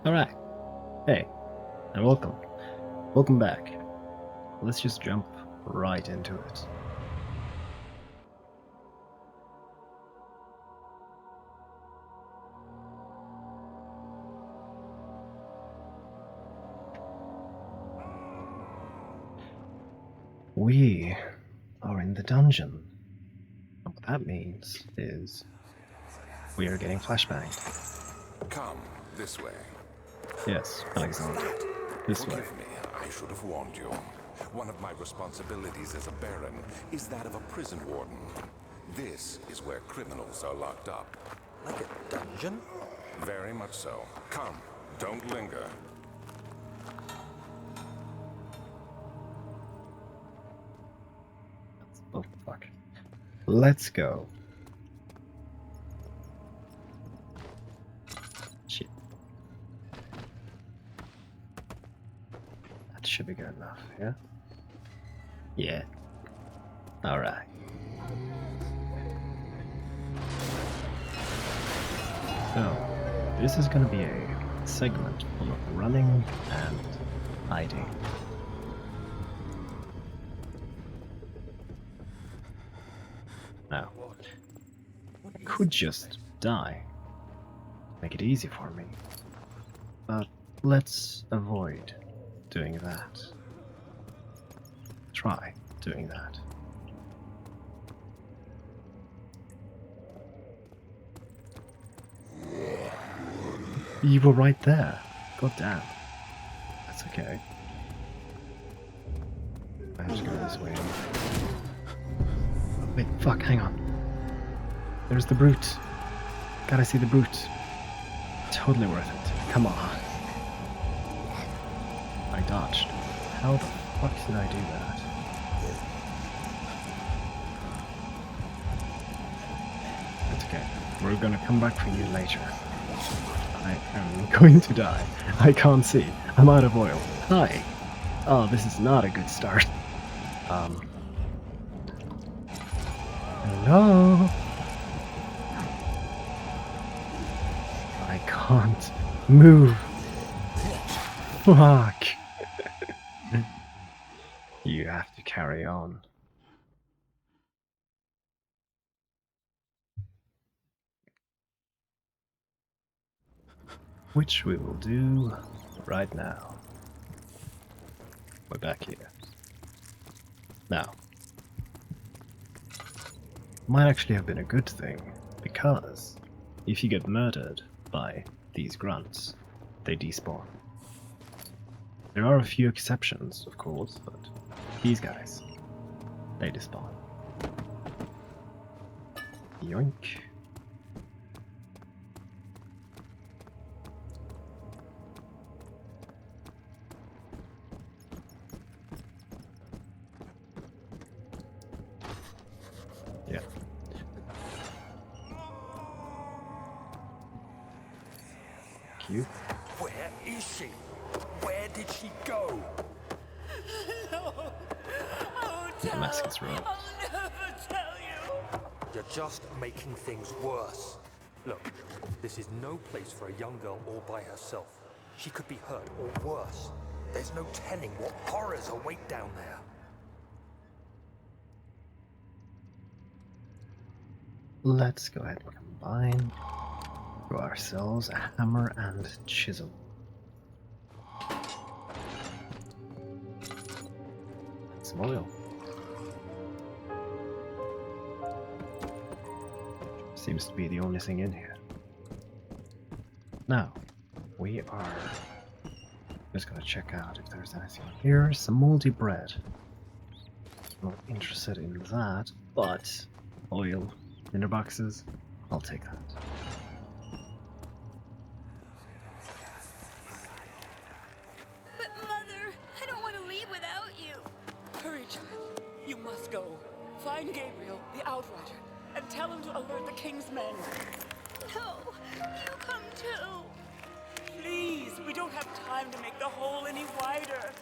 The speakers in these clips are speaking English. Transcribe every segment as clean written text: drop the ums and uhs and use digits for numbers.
Alright. Hey, and welcome. Welcome back. Let's just jump right into it. We are in the dungeon. And what that means is we are getting flashbanged. Come, this way. Yes, Alexander. This way. Forgive me, I should have warned you. One of my responsibilities as a Baron is that of a prison warden. This is where criminals are locked up. Like a dungeon? Very much so. Come, don't linger. Oh, fuck. Let's go. Shit. That should be good enough, yeah? Yeah. Alright. So, this is gonna be a segment full of running and hiding. Now, I could just die. Make it easy for me. But let's avoid doing that. Try doing that. You were right there. God damn. That's okay. I have to go this way. Wait, fuck, hang on. There's the brute. Gotta see the brute. Totally worth it. Come on. I dodged. How the fuck did I do that? That's okay. We're gonna come back for you later. I am going to die. I can't see. I'm out of oil. Hi. Oh, this is not a good start. Hello? I can't move. Fuck. You have to carry on. Which we will do right now. We're back here. Now, might actually have been a good thing, because if you get murdered by these grunts, they despawn. There are a few exceptions, of course, but these guys, they despawn. Yoink. Yeah. Cute. Where is she? Where did she go? The mask is ruined. I'll never tell you. You're just making things worse. Look, this is no place for a young girl all by herself. She could be hurt or worse. There's no telling what horrors await down there. Let's go ahead and combine to ourselves a hammer and chisel. Some oil. Seems to be the only thing in here. Now, we are just gonna check out if there's anything here. Some moldy bread. Not interested in that, but oil, dinner boxes, I'll take that. But Mother, I don't want to leave without you. Hurry, child. You must go. Find Gabriel, the Outrider, and tell him to alert the King's men. No, you come too. Please, we don't have time to make the hole any wider.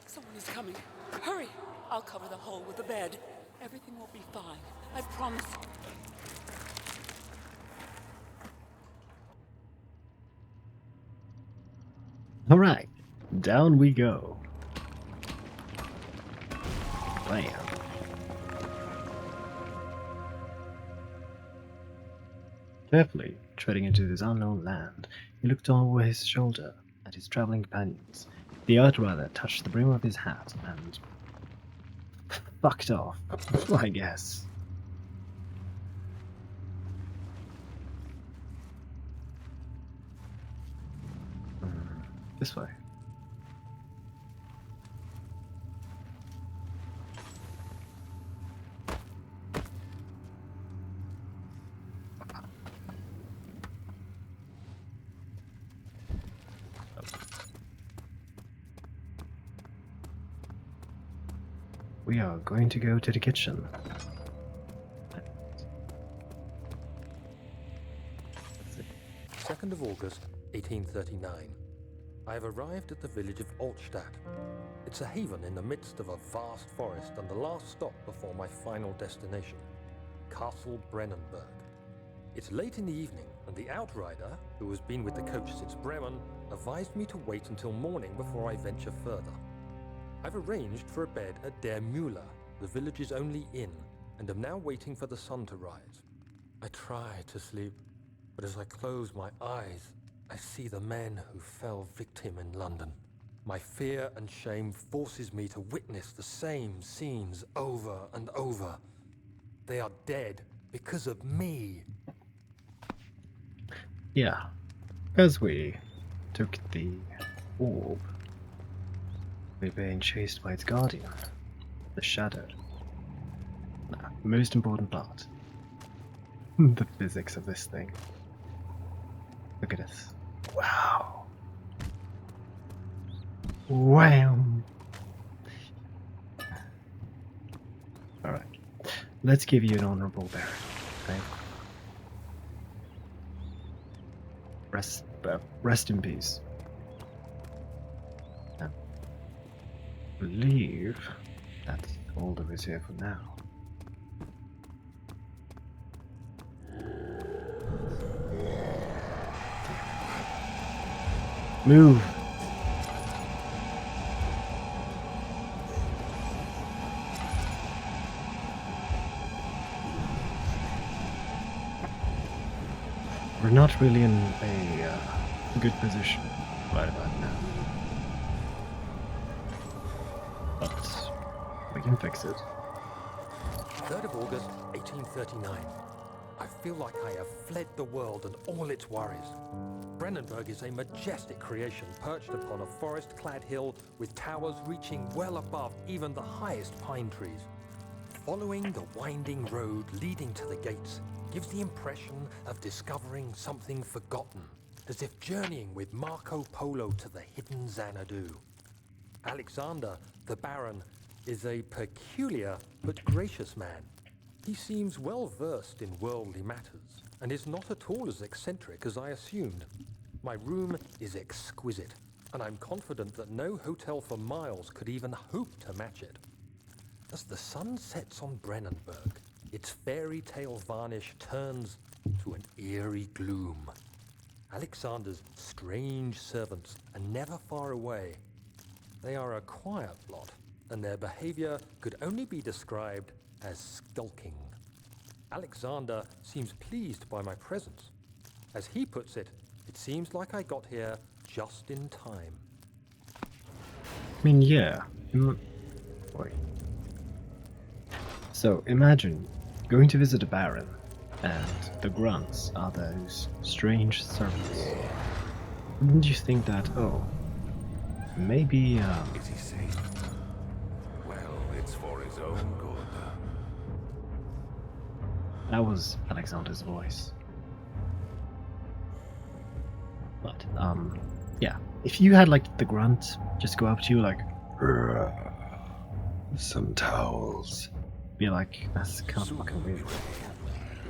Someone is coming. Hurry! I'll cover the hole with the bed. Everything will be fine. I promise you. Alright, down we go. Bam. Carefully treading into this unknown land, he looked over his shoulder at his traveling companions. The Outrider touched the brim of his hat and fucked off, I guess. This way. We are going to go to the kitchen. 2nd of August, 1839. I have arrived at the village of Altstadt. It's a haven in the midst of a vast forest and the last stop before my final destination, Castle Brennenburg. It's late in the evening, and the Outrider, who has been with the coach since Bremen, advised me to wait until morning before I venture further. I've arranged for a bed at Der Müller, the village's only inn, and am now waiting for the sun to rise. I try to sleep, but as I close my eyes, I see the men who fell victim in London. My fear and shame forces me to witness the same scenes over and over. They are dead because of me. Yeah, as we took the orb, we're being chased by its guardian, the Shadow. Now, most important part, the physics of this thing. Look at this. Wow. Wham. Alright, let's give you an honorable burial, okay? Rest in peace. I believe that's all there is here for now. Move! We're not really in a good position right about now. But we can fix it. 3rd of August, 1839. I feel like I have fled the world and all its worries. Brennenburg is a majestic creation perched upon a forest-clad hill with towers reaching well above even the highest pine trees. Following the winding road leading to the gates gives the impression of discovering something forgotten, as if journeying with Marco Polo to the hidden Xanadu. Alexander, the Baron, is a peculiar but gracious man. He seems well versed in worldly matters, and is not at all as eccentric as I assumed. My room is exquisite, and I'm confident that no hotel for miles could even hope to match it. As the sun sets on Brennenburg, its fairy tale varnish turns to an eerie gloom. Alexander's strange servants are never far away. They are a quiet lot, and their behavior could only be described as skulking. Alexander seems pleased by my presence. As he puts it, it seems like I got here just in time. I mean, yeah. Wait. So imagine going to visit a baron, and the grunts are those strange servants. Wouldn't you think that, oh, maybe, Is he safe? Well, it's for his own good. that was Alexander's voice. But, yeah. If you had, like, the grunt just go up to you, like, some towels, be like, that's kind of fucking weird.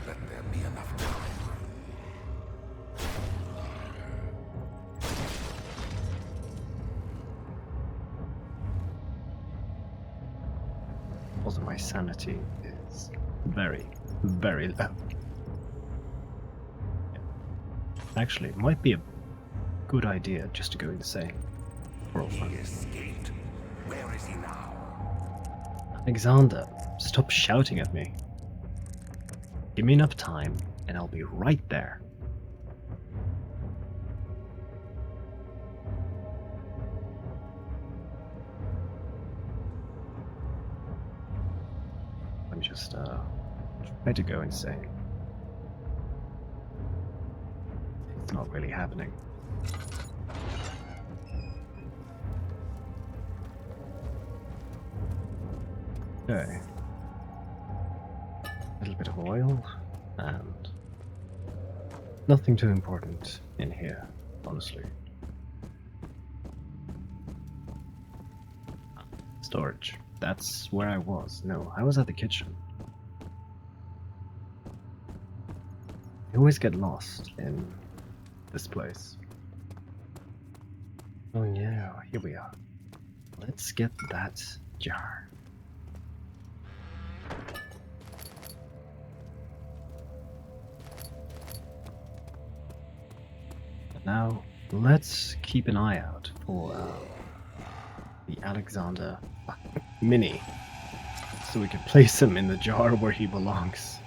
Let there be enough time. Also, my sanity is very, very low. Actually, it might be a good idea just to go insane. For all He fun. escaped. Where is he now? Alexander, stop shouting at me. Give me enough time, and I'll be right there. Let me just try to go insane. It's not really happening. Okay. A little bit of oil, and nothing too important in here, honestly. Storage. That's where I was. No, I was at the kitchen. I always get lost in this place. Oh yeah, here we are. Let's get that jar. Now, let's keep an eye out for the Alexander Mini, so we can place him in the jar where he belongs.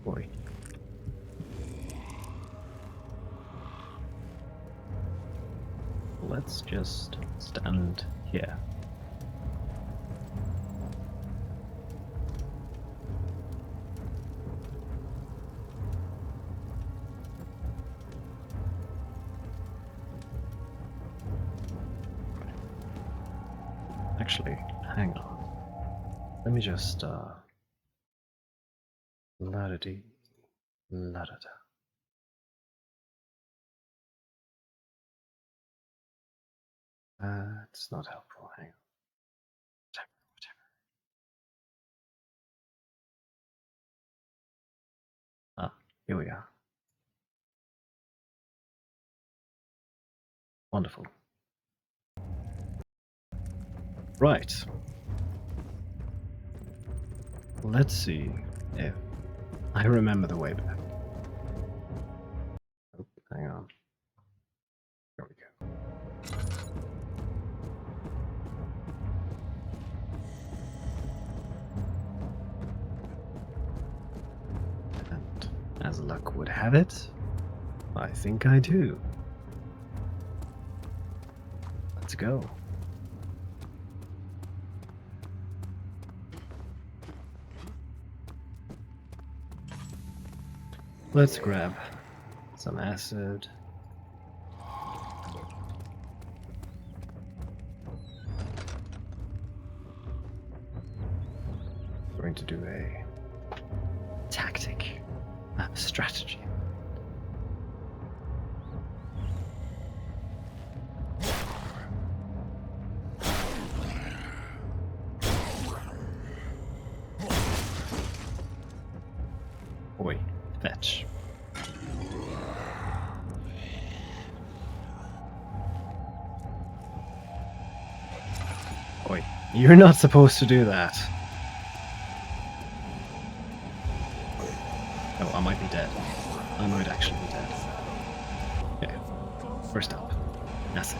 Boy. Let's just stand here. Actually, hang on. Let me just la-da-dee, la-da-da. It's not helpful. Hang on. Whatever. Ah, here we are. Wonderful. Right. Let's see if I remember the way back. Oh, hang on. Here we go. And as luck would have it, I think I do. Let's go. Let's grab some acid. We're going to do a tactic, a strategy. Oi, fetch. Oi, you're not supposed to do that. Oh, I might be dead. I might actually be dead. Okay, first up, acid.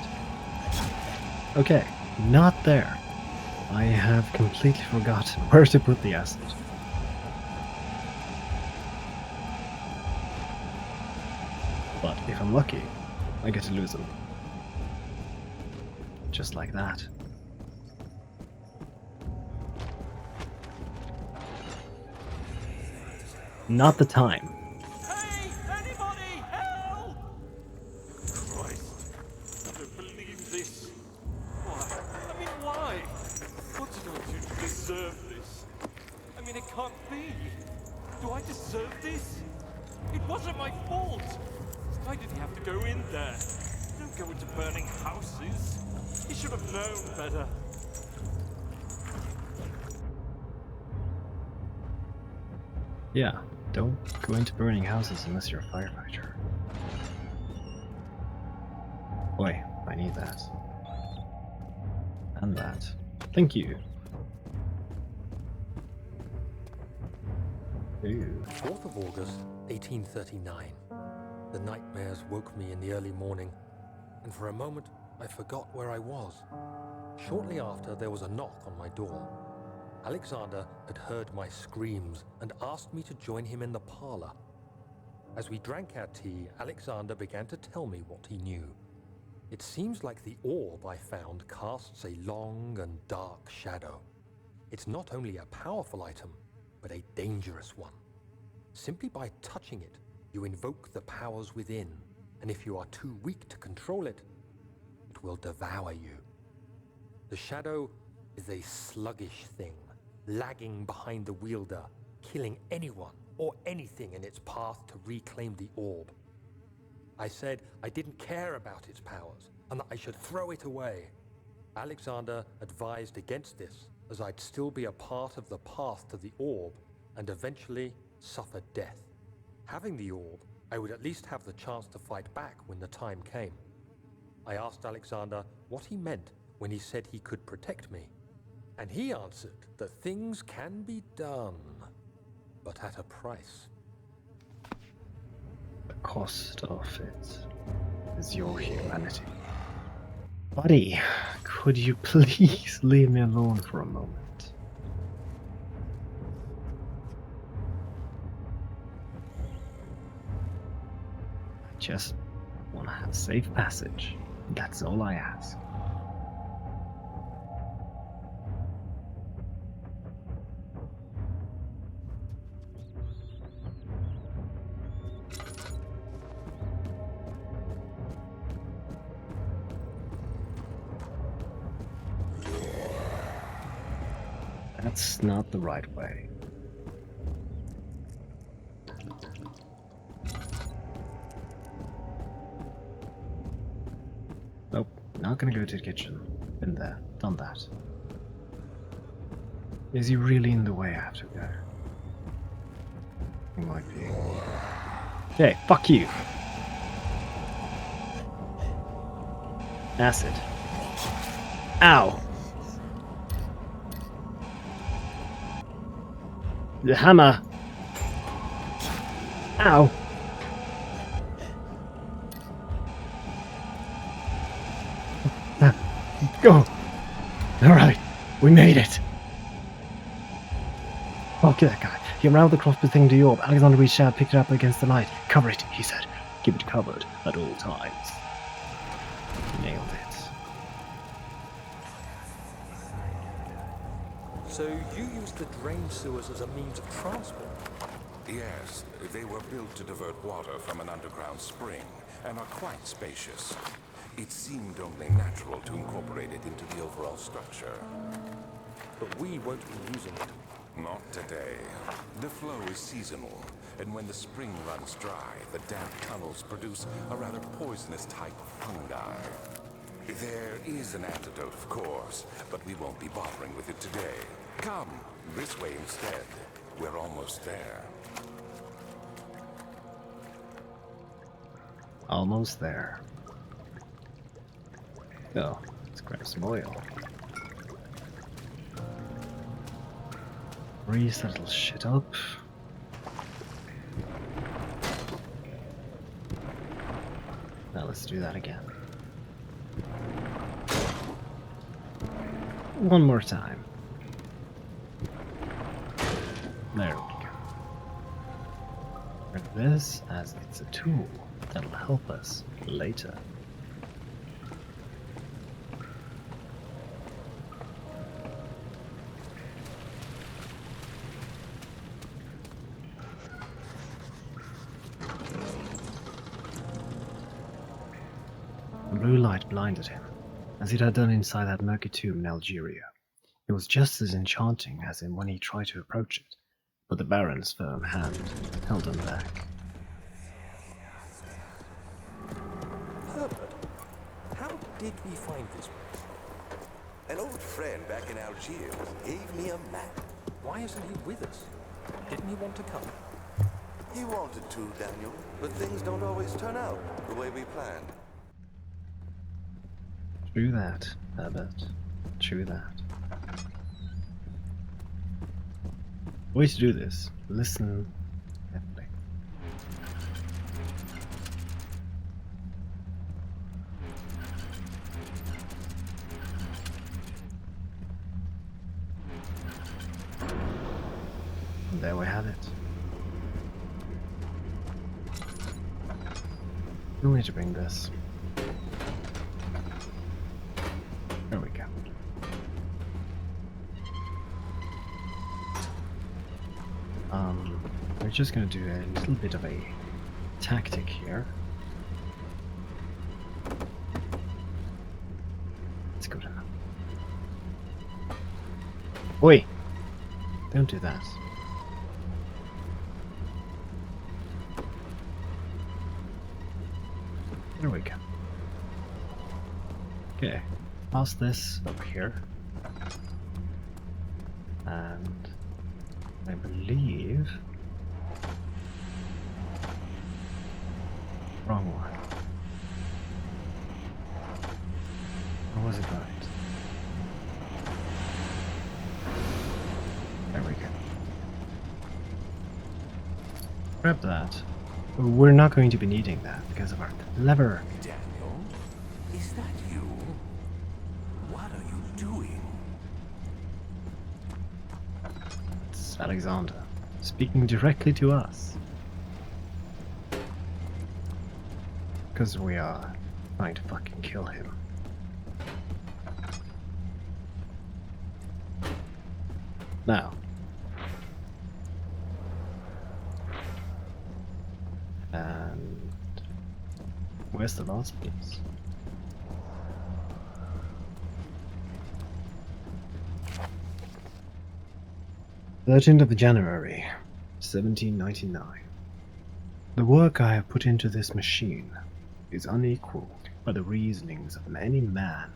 Okay, not there. I have completely forgotten where to put the acid. But if I'm lucky, I get to lose them. Just like that. Not the time. Hey! Anybody! Help! Christ. I don't believe this. Why? I mean, why? What did I do to deserve this? I mean, it can't be. Do I deserve this? It wasn't my fault. Why did he have to go in there? Don't go into burning houses. He should have known better. Yeah, don't go into burning houses unless you're a firefighter. Boy, I need that. And that. Thank you. Ooh. 4th of August, 1839. The nightmares woke me in the early morning, and for a moment I forgot where I was. Shortly after, there was a knock on my door. Alexander had heard my screams and asked me to join him in the parlor. As we drank our tea, Alexander began to tell me what he knew. It seems like the orb I found casts a long and dark shadow. It's not only a powerful item, but a dangerous one. Simply by touching it, you invoke the powers within, and if you are too weak to control it, it will devour you. The shadow is a sluggish thing, lagging behind the wielder, killing anyone or anything in its path to reclaim the orb. I said I didn't care about its powers, and that I should throw it away. Alexander advised against this, as I'd still be a part of the path to the orb, and eventually suffer death. Having the orb, I would at least have the chance to fight back when the time came. I asked Alexander what he meant when he said he could protect me, and he answered that things can be done, but at a price. The cost of it is your humanity. Buddy, could you please leave me alone for a moment? I just want to have safe passage. That's all I ask. That's not the right way. Nope, not gonna go to the kitchen. Been there, done that. Is he really in the way I have to go? He might be. Hey, fuck you! Acid. Ow! The hammer! Ow! Go! Alright, we made it! Fuck that guy. He unraveled the crossbow thing to the orb. Alexander reached out, picked it up against the light. Cover it, he said. Keep it covered at all times. Nailed it. So you used the drain sewers as a means of transport? Yes, they were built to divert water from an underground spring and are quite spacious. It seemed only natural to incorporate it into the overall structure. But we won't be using it. Not today. The flow is seasonal, and when the spring runs dry, the damp tunnels produce a rather poisonous type of fungi. There is an antidote, of course, but we won't be bothering with it today. Come, this way instead. We're almost there. Almost there. Oh, let's grab some oil. Grease that little shit up. Now let's do that again. One more time. There we go. Grab this as it's a tool that'll help us later. The blue light blinded him, as it had done inside that murky tomb in Algeria. It was just as enchanting as in when he tried to approach it, but the Baron's firm hand held him back. Herbert, how did we find this place? An old friend back in Algiers gave me a map. Why isn't he with us? Didn't he want to come? He wanted to, Daniel, but things don't always turn out the way we planned. True that, Herbert. True that. Way to do this. Listen carefully. And there we have it. We need to bring this. There we go. We're just gonna do a little bit of a tactic here. Let's go down. Oi! Don't do that. There we go. Okay, pass this over here. And I believe... Wrong one. Or was it right? There we go. Grab that. We're not going to be needing that because of our lever. Daniel, is that you? What are you doing? It's Alexander, speaking directly to us. Because we are trying to fucking kill him. Now. And where's the last piece? January 1799. The work I have put into this machine is unequaled by the reasonings of any man.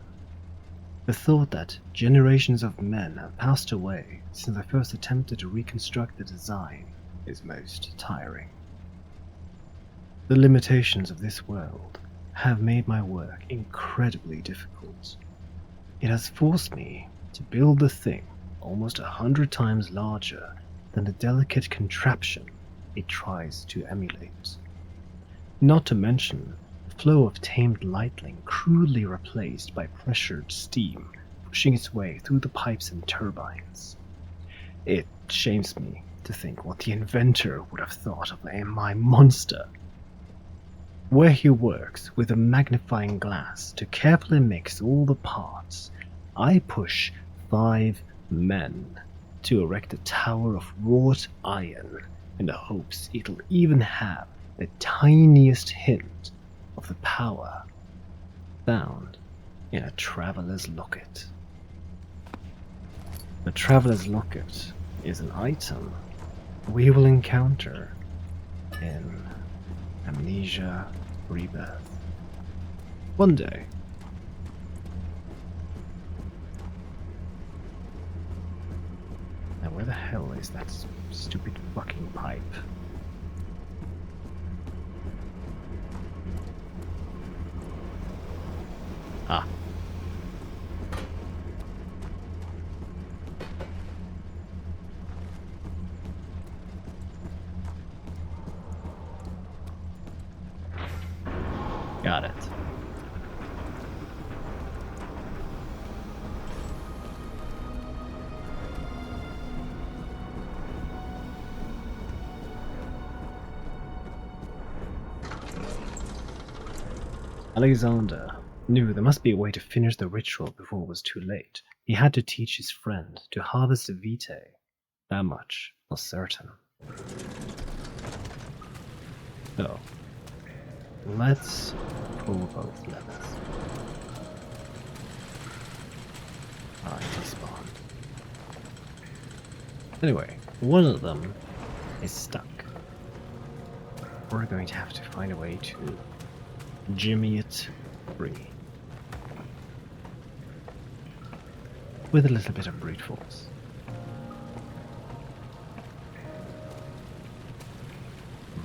The thought that generations of men have passed away since I first attempted to reconstruct the design is most tiring. The limitations of this world have made my work incredibly difficult. It has forced me to build the thing almost 100 times larger than the delicate contraption it tries to emulate. Not to mention the flow of tamed lightning crudely replaced by pressured steam pushing its way through the pipes and turbines. It shames me to think what the inventor would have thought of my monster. Where he works with a magnifying glass to carefully mix all the parts, I push 5 men to erect a tower of wrought iron in the hopes it'll even have the tiniest hint of the power found in a traveler's locket. The traveler's locket is an item we will encounter in Amnesia Rebirth. One day. Now where the hell is that stupid fucking pipe? Ah. Got it. Alexander knew there must be a way to finish the ritual before it was too late. He had to teach his friend to harvest the vitae. That much was certain. So, let's pull both levers. Ah, despawned. Anyway, one of them is stuck. We're going to have to find a way to jimmy it free. With a little bit of brute force.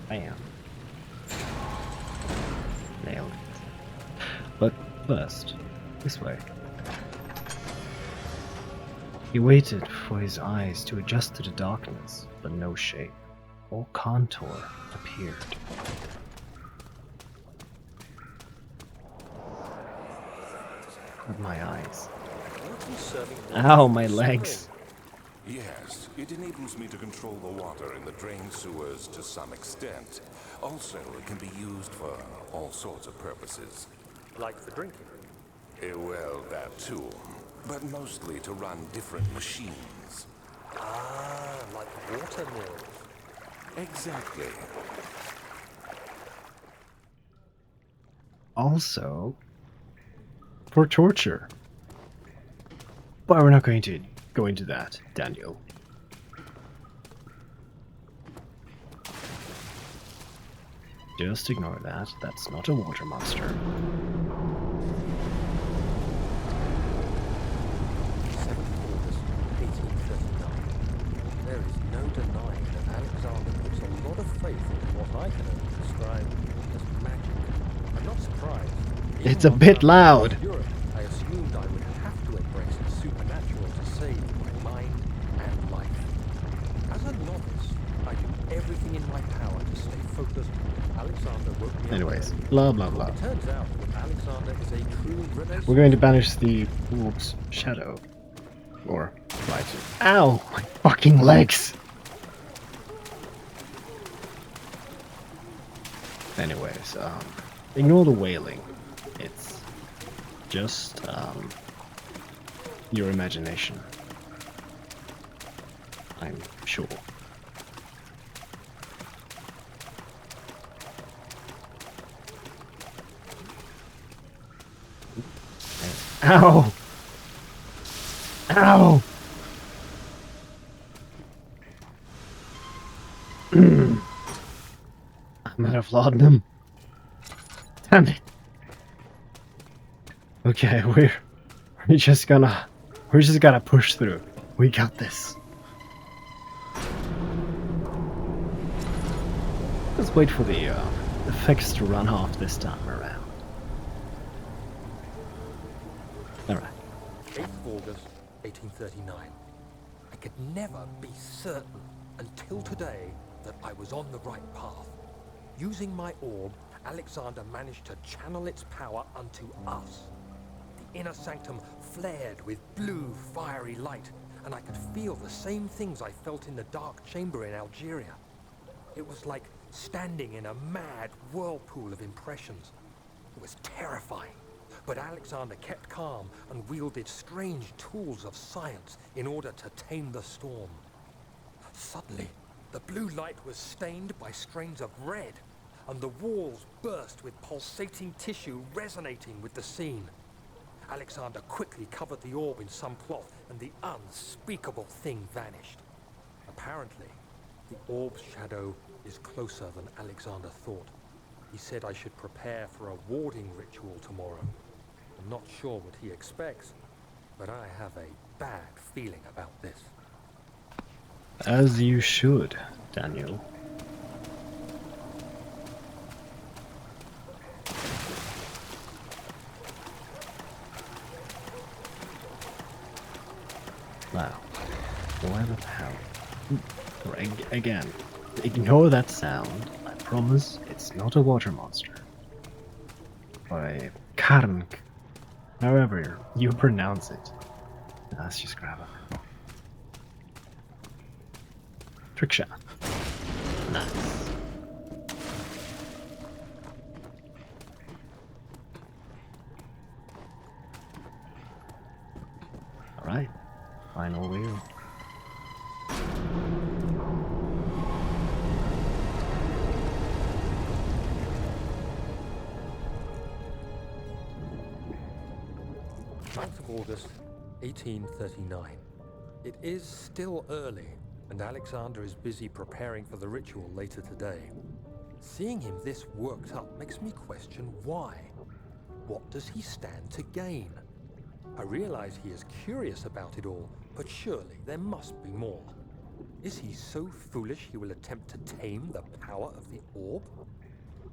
Bam. Nailed it. But first, this way. He waited for his eyes to adjust to the darkness, but no shape or contour appeared. But my eyes. Ow, my legs. Yes, it enables me to control the water in the drain sewers to some extent. Also, it can be used for all sorts of purposes. Like for drinking. Well, that too. But mostly to run different machines. Ah, like water mills. Exactly. Also, for torture. But we're not going to go into that, Daniel. Just ignore that. That's not a water monster. 7th August, 1839. There is no denying that Alexander puts a lot of faith into what I can only describe as magic. I'm not surprised. Even It's a while bit traveling loud. across Europe, I assumed I would have to embrace the supernatural to save my mind and life. As a novice, I do everything in my power to stay focused. Alexander woke me up. Anyways, early. blah blah blah. It turns out that Alexander is a true Renaissance. We're going to banish the wolf's shadow. Or light. Ow! My fucking legs! Anyways, ignore the wailing. It's just, your imagination. I'm sure. Ow! Ow! I might have laudanum. Damn it. Okay, we're just gonna push through. We got this. Let's wait for the effects to run off this time around. Alright. 8th August, 1839. I could never be certain until today that I was on the right path. Using my orb, Alexander managed to channel its power unto us. The inner sanctum flared with blue, fiery light, and I could feel the same things I felt in the dark chamber in Algeria. It was like standing in a mad whirlpool of impressions. It was terrifying. But Alexander kept calm and wielded strange tools of science in order to tame the storm. Suddenly, the blue light was stained by strains of red, and the walls burst with pulsating tissue resonating with the scene. Alexander quickly covered the orb in some cloth, and the unspeakable thing vanished. Apparently, the orb's shadow is closer than Alexander thought. He said I should prepare for a warding ritual tomorrow. I'm not sure what he expects, but I have a bad feeling about this. As you should, Daniel. Now, where the hell? Again, ignore that sound. I promise it's not a water monster. Or a karnk. However you pronounce it. Let's just grab it. Trick shot. Nice. Alright. Final wheel. August 1839. It is still early, and Alexander is busy preparing for the ritual later today. Seeing him this worked up makes me question why. What does he stand to gain? I realize he is curious about it all, but surely there must be more. Is he so foolish he will attempt to tame the power of the orb?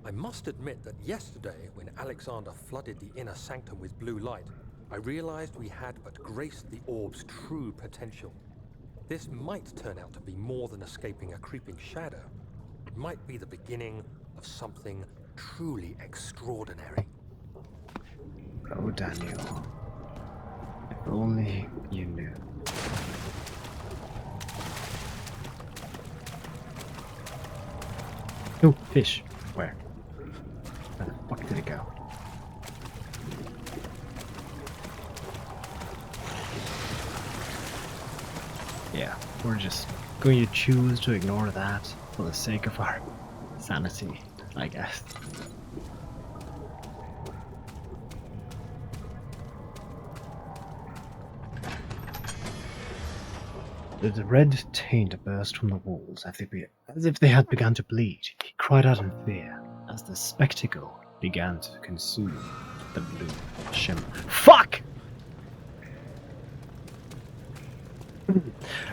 I must admit that yesterday, when Alexander flooded the inner sanctum with blue light, I realized we had but graced the orb's true potential. This might turn out to be more than escaping a creeping shadow. It might be the beginning of something truly extraordinary. Oh, Daniel. If only you knew. Oh, fish. Where? Where the fuck did it go? Yeah, we're just going to choose to ignore that for the sake of our sanity, I guess. The red taint burst from the walls as if they had begun to bleed. He cried out in fear as the spectacle began to consume the blue shimmer. Fuck!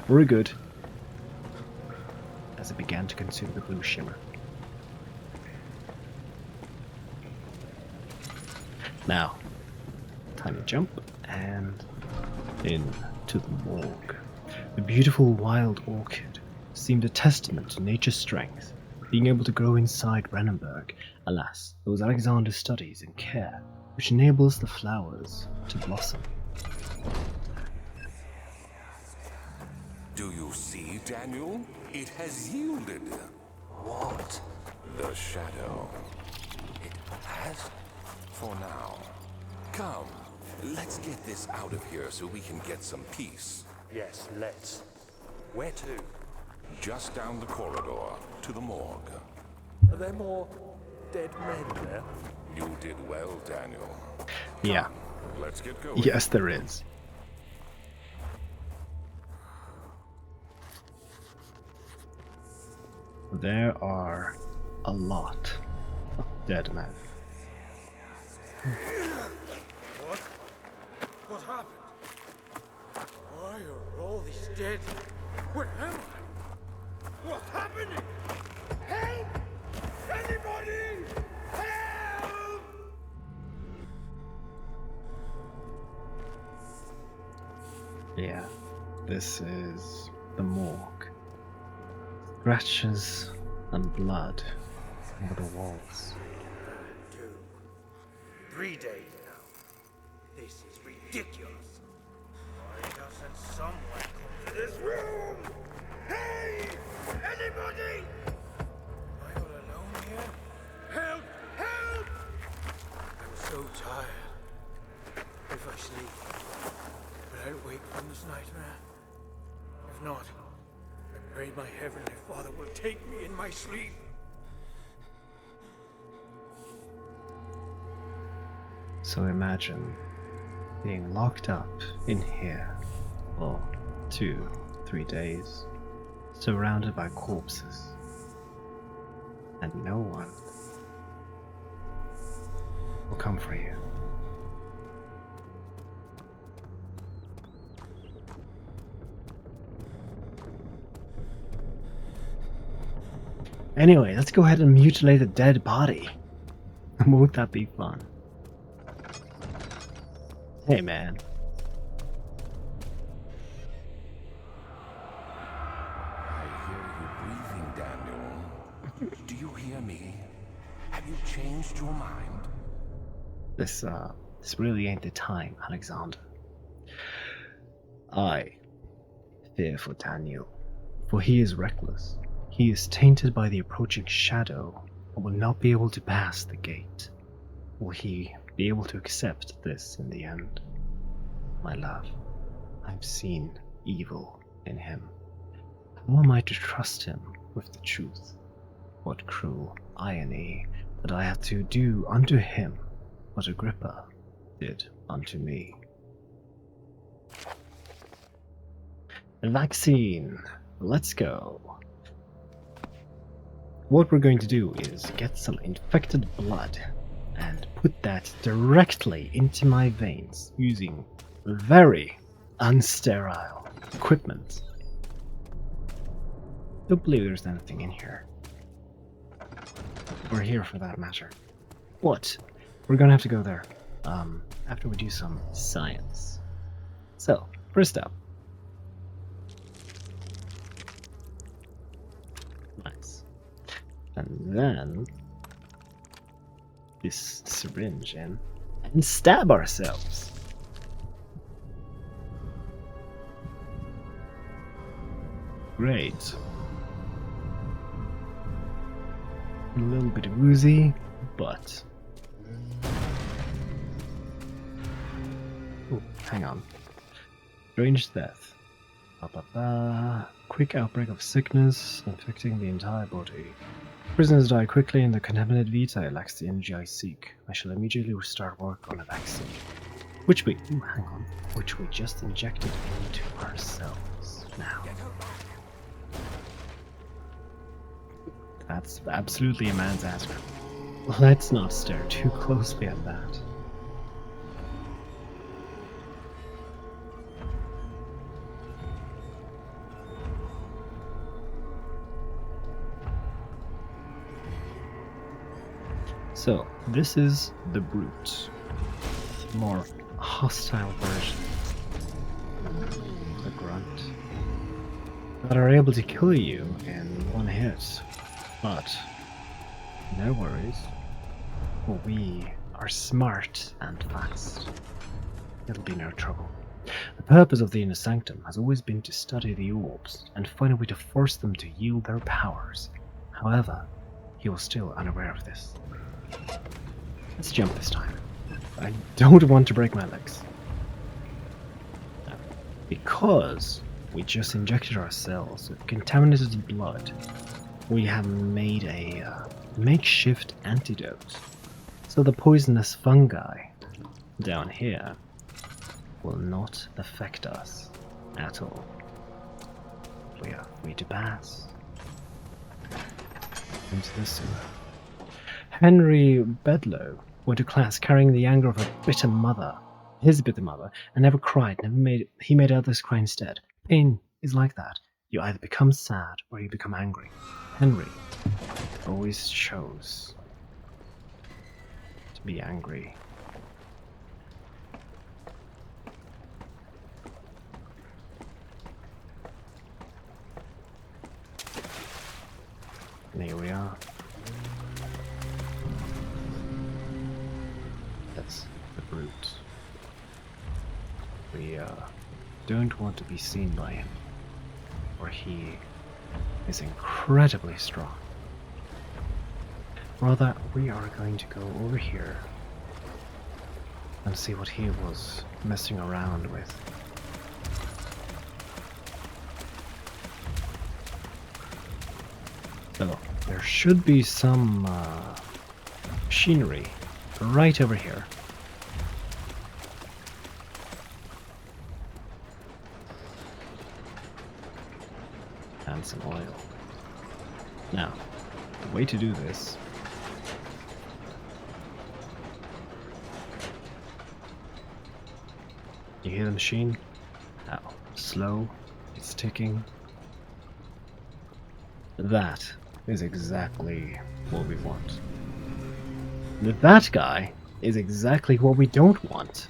We're good. As it began to consume the blue shimmer. Now, tiny jump and into the morgue. The beautiful wild orchid seemed a testament to nature's strength, being able to grow inside Brennenburg. Alas, it was Alexander's studies and care which enables the flowers to blossom. Do you see, Daniel? It has yielded. What? The shadow. It has? For now. Come, let's get this out of here so we can get some peace. Yes, let's. Where to? Just down the corridor to the morgue. Are there more dead men there? You did well, Daniel. Yeah. Let's get going. Yes, there is. There are a lot of dead men. What? What happened? Why are all these dead? Where am I? What's happening? Help! Anybody! Help! Yeah, this is the morgue. Scratches and blood over the walls. 2, 3 days now. This is ridiculous. Why doesn't someone come to this room? Hey! Anybody! Am I all alone here? Help! Help! I'm so tired. If I sleep, will I wake from this nightmare? If not, I pray my Heavenly Father will take me in my sleep. So imagine being locked up in here for 2, 3 days, surrounded by corpses, and no one will come for you. Anyway, let's go ahead and mutilate a dead body. Won't that be fun? Hey, man. I hear you breathing, Daniel. Do you hear me? Have you changed your mind? This really ain't the time, Alexander. I fear for Daniel, for he is reckless. He is tainted by the approaching shadow and will not be able to pass the gate. Will he be able to accept this in the end? My love, I've seen evil in him. How am I to trust him with the truth? What cruel irony that I had to do unto him what Agrippa did unto me. A vaccine. Let's go. What we're going to do is get some infected blood and put that directly into my veins using very unsterile equipment. Don't believe there's anything in here. Or here for that matter. What? We're gonna have to go there. after we do some science. So, first up. Nice. And then this syringe in and stab ourselves. Great. A little bit woozy, but... Oh, hang on. Strange death. Quick outbreak of sickness, infecting the entire body. Prisoners die quickly and the contaminated vitae lacks the energy I seek. I shall immediately start work on a vaccine. Which we just injected into ourselves now. That's absolutely a man's ass. Let's not stare too closely at that. So, this is the brute. More hostile version. The grunt. That are able to kill you in one hit. But, no worries. We are smart and fast. It'll be no trouble. The purpose of the Inner Sanctum has always been to study the orbs and find a way to force them to yield their powers. However, he was still unaware of this. Let's jump this time. I don't want to break my legs. Because we just injected ourselves with contaminated blood, we have made a makeshift antidote. So the poisonous fungi down here will not affect us at all. We are free to pass into the sewer. Henry Bedloe went to class carrying the anger of his bitter mother, and never cried, he made others cry instead. Pain is like that. You either become sad or you become angry. Henry always chose to be angry. And here we are. That's the brute. We don't want to be seen by him, for he is incredibly strong. Rather, we are going to go over here and see what he was messing around with. So, there should be some machinery right over here. And some oil. Now, the way to do this you hear the machine? How slow it's ticking. That is exactly what we want. That guy is exactly what we don't want.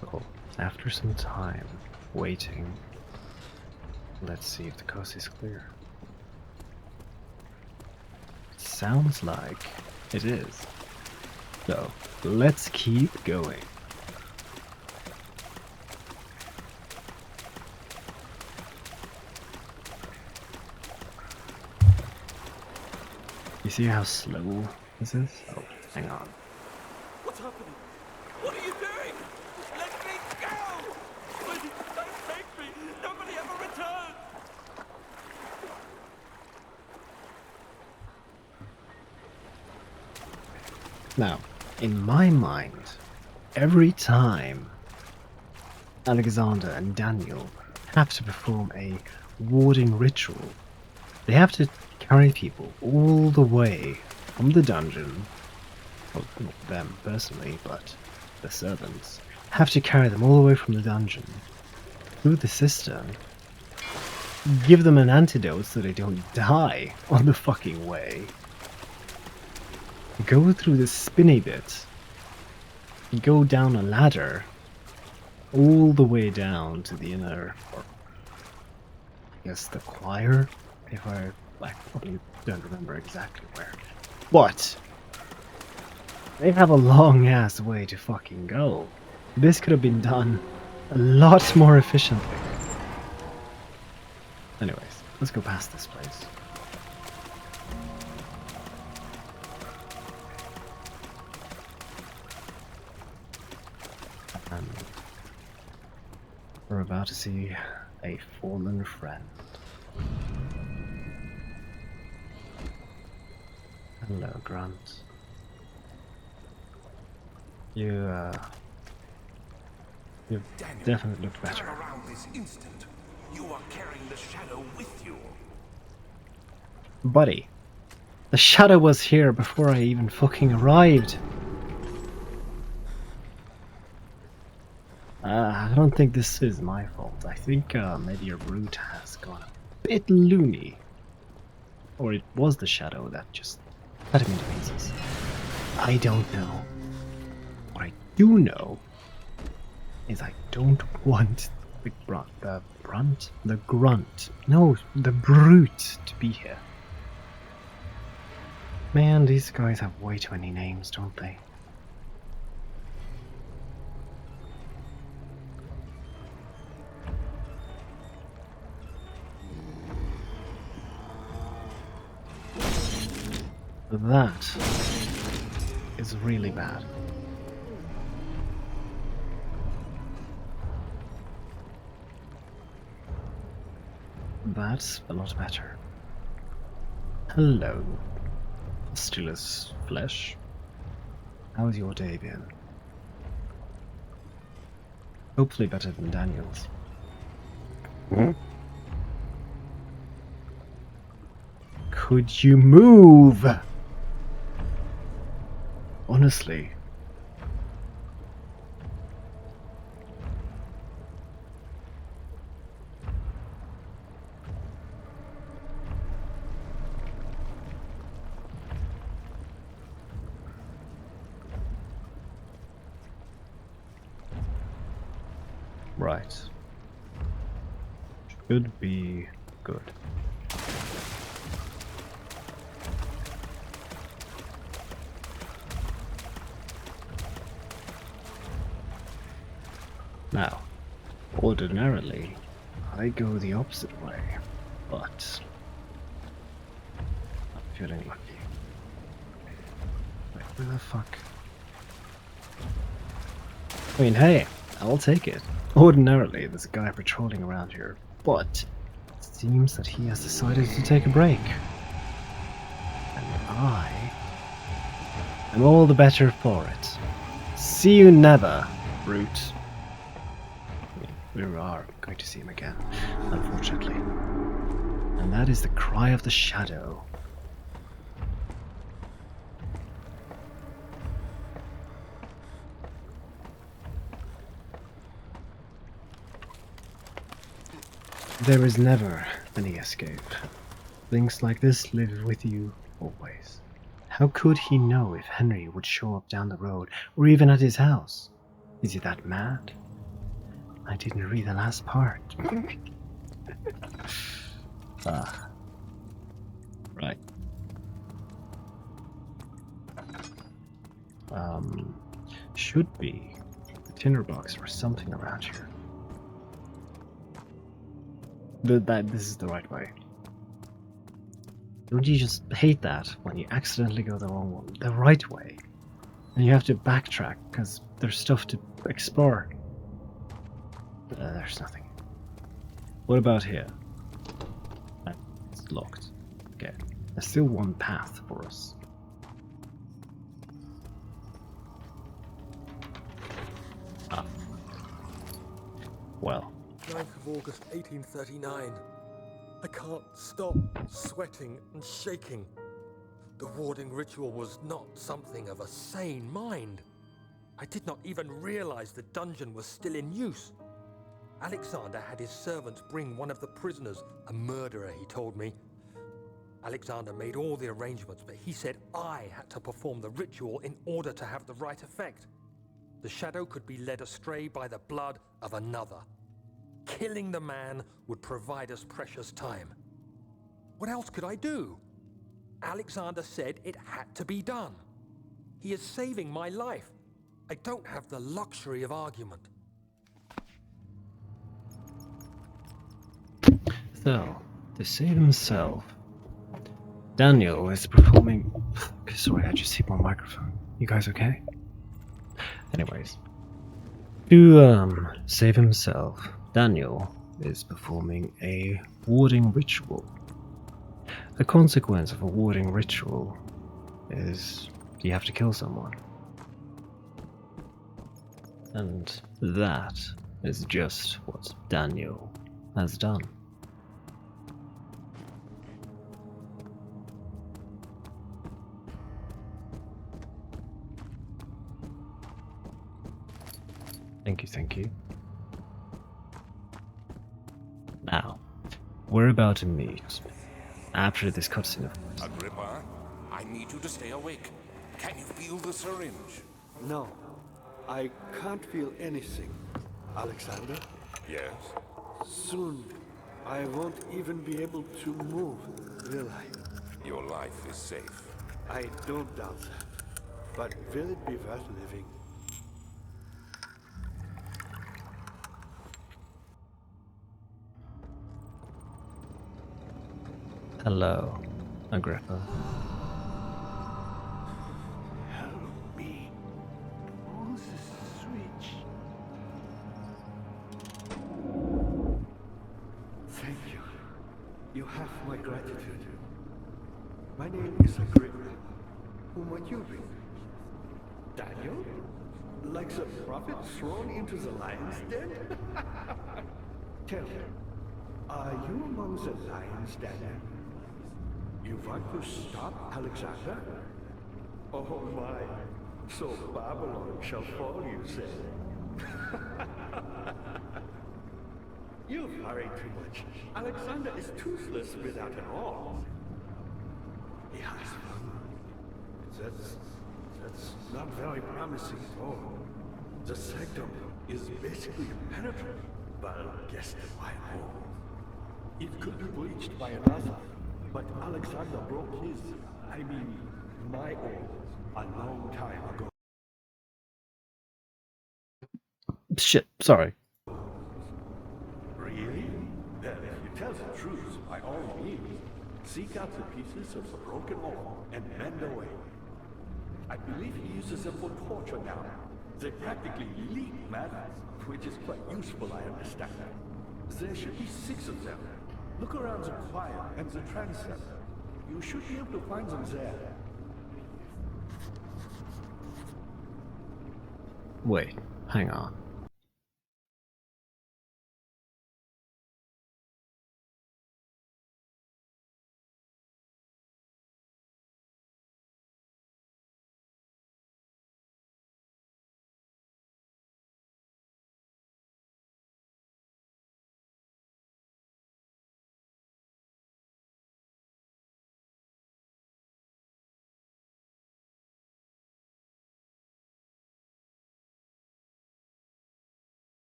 So, after some time waiting, let's see if the coast is clear. It sounds like it is. So, let's keep going. You see how slow this is? Oh, hang on. What's happening? What are you doing? Let me go! Please, don't take me! Nobody nobody ever returned! Now, in my mind, every time Alexander and Daniel have to perform a warding ritual, they have to carry people all the way from the dungeon. Well, not them personally, but the servants have to carry them all the way from the dungeon through the cistern, give them an antidote so they don't die on the fucking way, go through the spinny bit, go down a ladder all the way down to the inner, or I guess the choir, if I probably don't remember exactly where. But they have a long ass way to fucking go. This could have been done a lot more efficiently. Anyways, let's go past this place. And we're about to see a fallen friend. Hello, Grunt. You Daniel, definitely look turn better. around this instant. You are carrying the shadow with you. Buddy, the shadow was here before I even fucking arrived. I don't think this is my fault. I think maybe your route has gone a bit loony. Or it was the shadow that just cut him into pieces. I don't know. What I do know is I don't want the brute to be here. Man, these guys have way too many names, don't they? That is really bad. That's a lot better. Hello, Stillus Flesh. How's your day been? Hopefully better than Daniel's. Could you move? Honestly. Right. Should be good. Now, ordinarily, I go the opposite way, but I'm feeling lucky. Wait, where the fuck? I mean, hey, I'll take it. Ordinarily, there's a guy patrolling around here, but it seems that he has decided to take a break. And I am all the better for it. See you never, brute. We are going to see him again, unfortunately. And that is the cry of the shadow. There is never any escape. Things like this live with you always. How could he know if Henry would show up down the road, or even at his house? Is he that mad? I didn't read the last part. Right. Should be a tinderbox or something around here. This is the right way. Don't you just hate that when you accidentally go the wrong one, the right way, and you have to backtrack because there's stuff to explore? There's nothing. What about here? It's locked. Okay. There's still one path for us. Ah. Well. 9th of August, 1839. I can't stop sweating and shaking. The warding ritual was not something of a sane mind. I did not even realize the dungeon was still in use. Alexander had his servants bring one of the prisoners, a murderer, he told me. Alexander made all the arrangements, but he said I had to perform the ritual in order to have the right effect. The shadow could be led astray by the blood of another. Killing the man would provide us precious time. What else could I do? Alexander said it had to be done. He is saving my life. I don't have the luxury of argument. So, to save himself, Daniel is performing... Sorry, I just hit my microphone. You guys okay? Anyways. To save himself, Daniel is performing a warding ritual. The consequence of a warding ritual is you have to kill someone. And that is just what Daniel has done. Thank you. Now, we're about to meet after this cutscene, of course. Agrippa, I need you to stay awake. Can you feel the syringe? No, I can't feel anything. Alexander? Yes. Soon, I won't even be able to move, will I? Your life is safe. I don't doubt that. But will it be worth living? Hello, Agrippa. Help me. Who's the switch? Thank you. You have my gratitude. My name is Agrippa. Who might you be? Daniel? Like the prophet thrown into the lion's den? Tell me, are you among the lions, Daniel? You want to stop Alexander? Oh my, so Babylon shall fall, you say? You hurry too much. Alexander is toothless without an arm. He has one. That's not very promising at all. The sanctum is basically impenetrable, but guess why more? It could be breached by another. But Alexander broke his, my own, a long time ago. Shit, sorry. Really? Then if you tell the truth, by all means, seek out the pieces of the broken arm and mend away. I believe he uses them for torture now. They practically leak matter, which is quite useful, I understand. There should be 6 of them. Look around the choir and the transept. You should be able to find them there. Wait, hang on.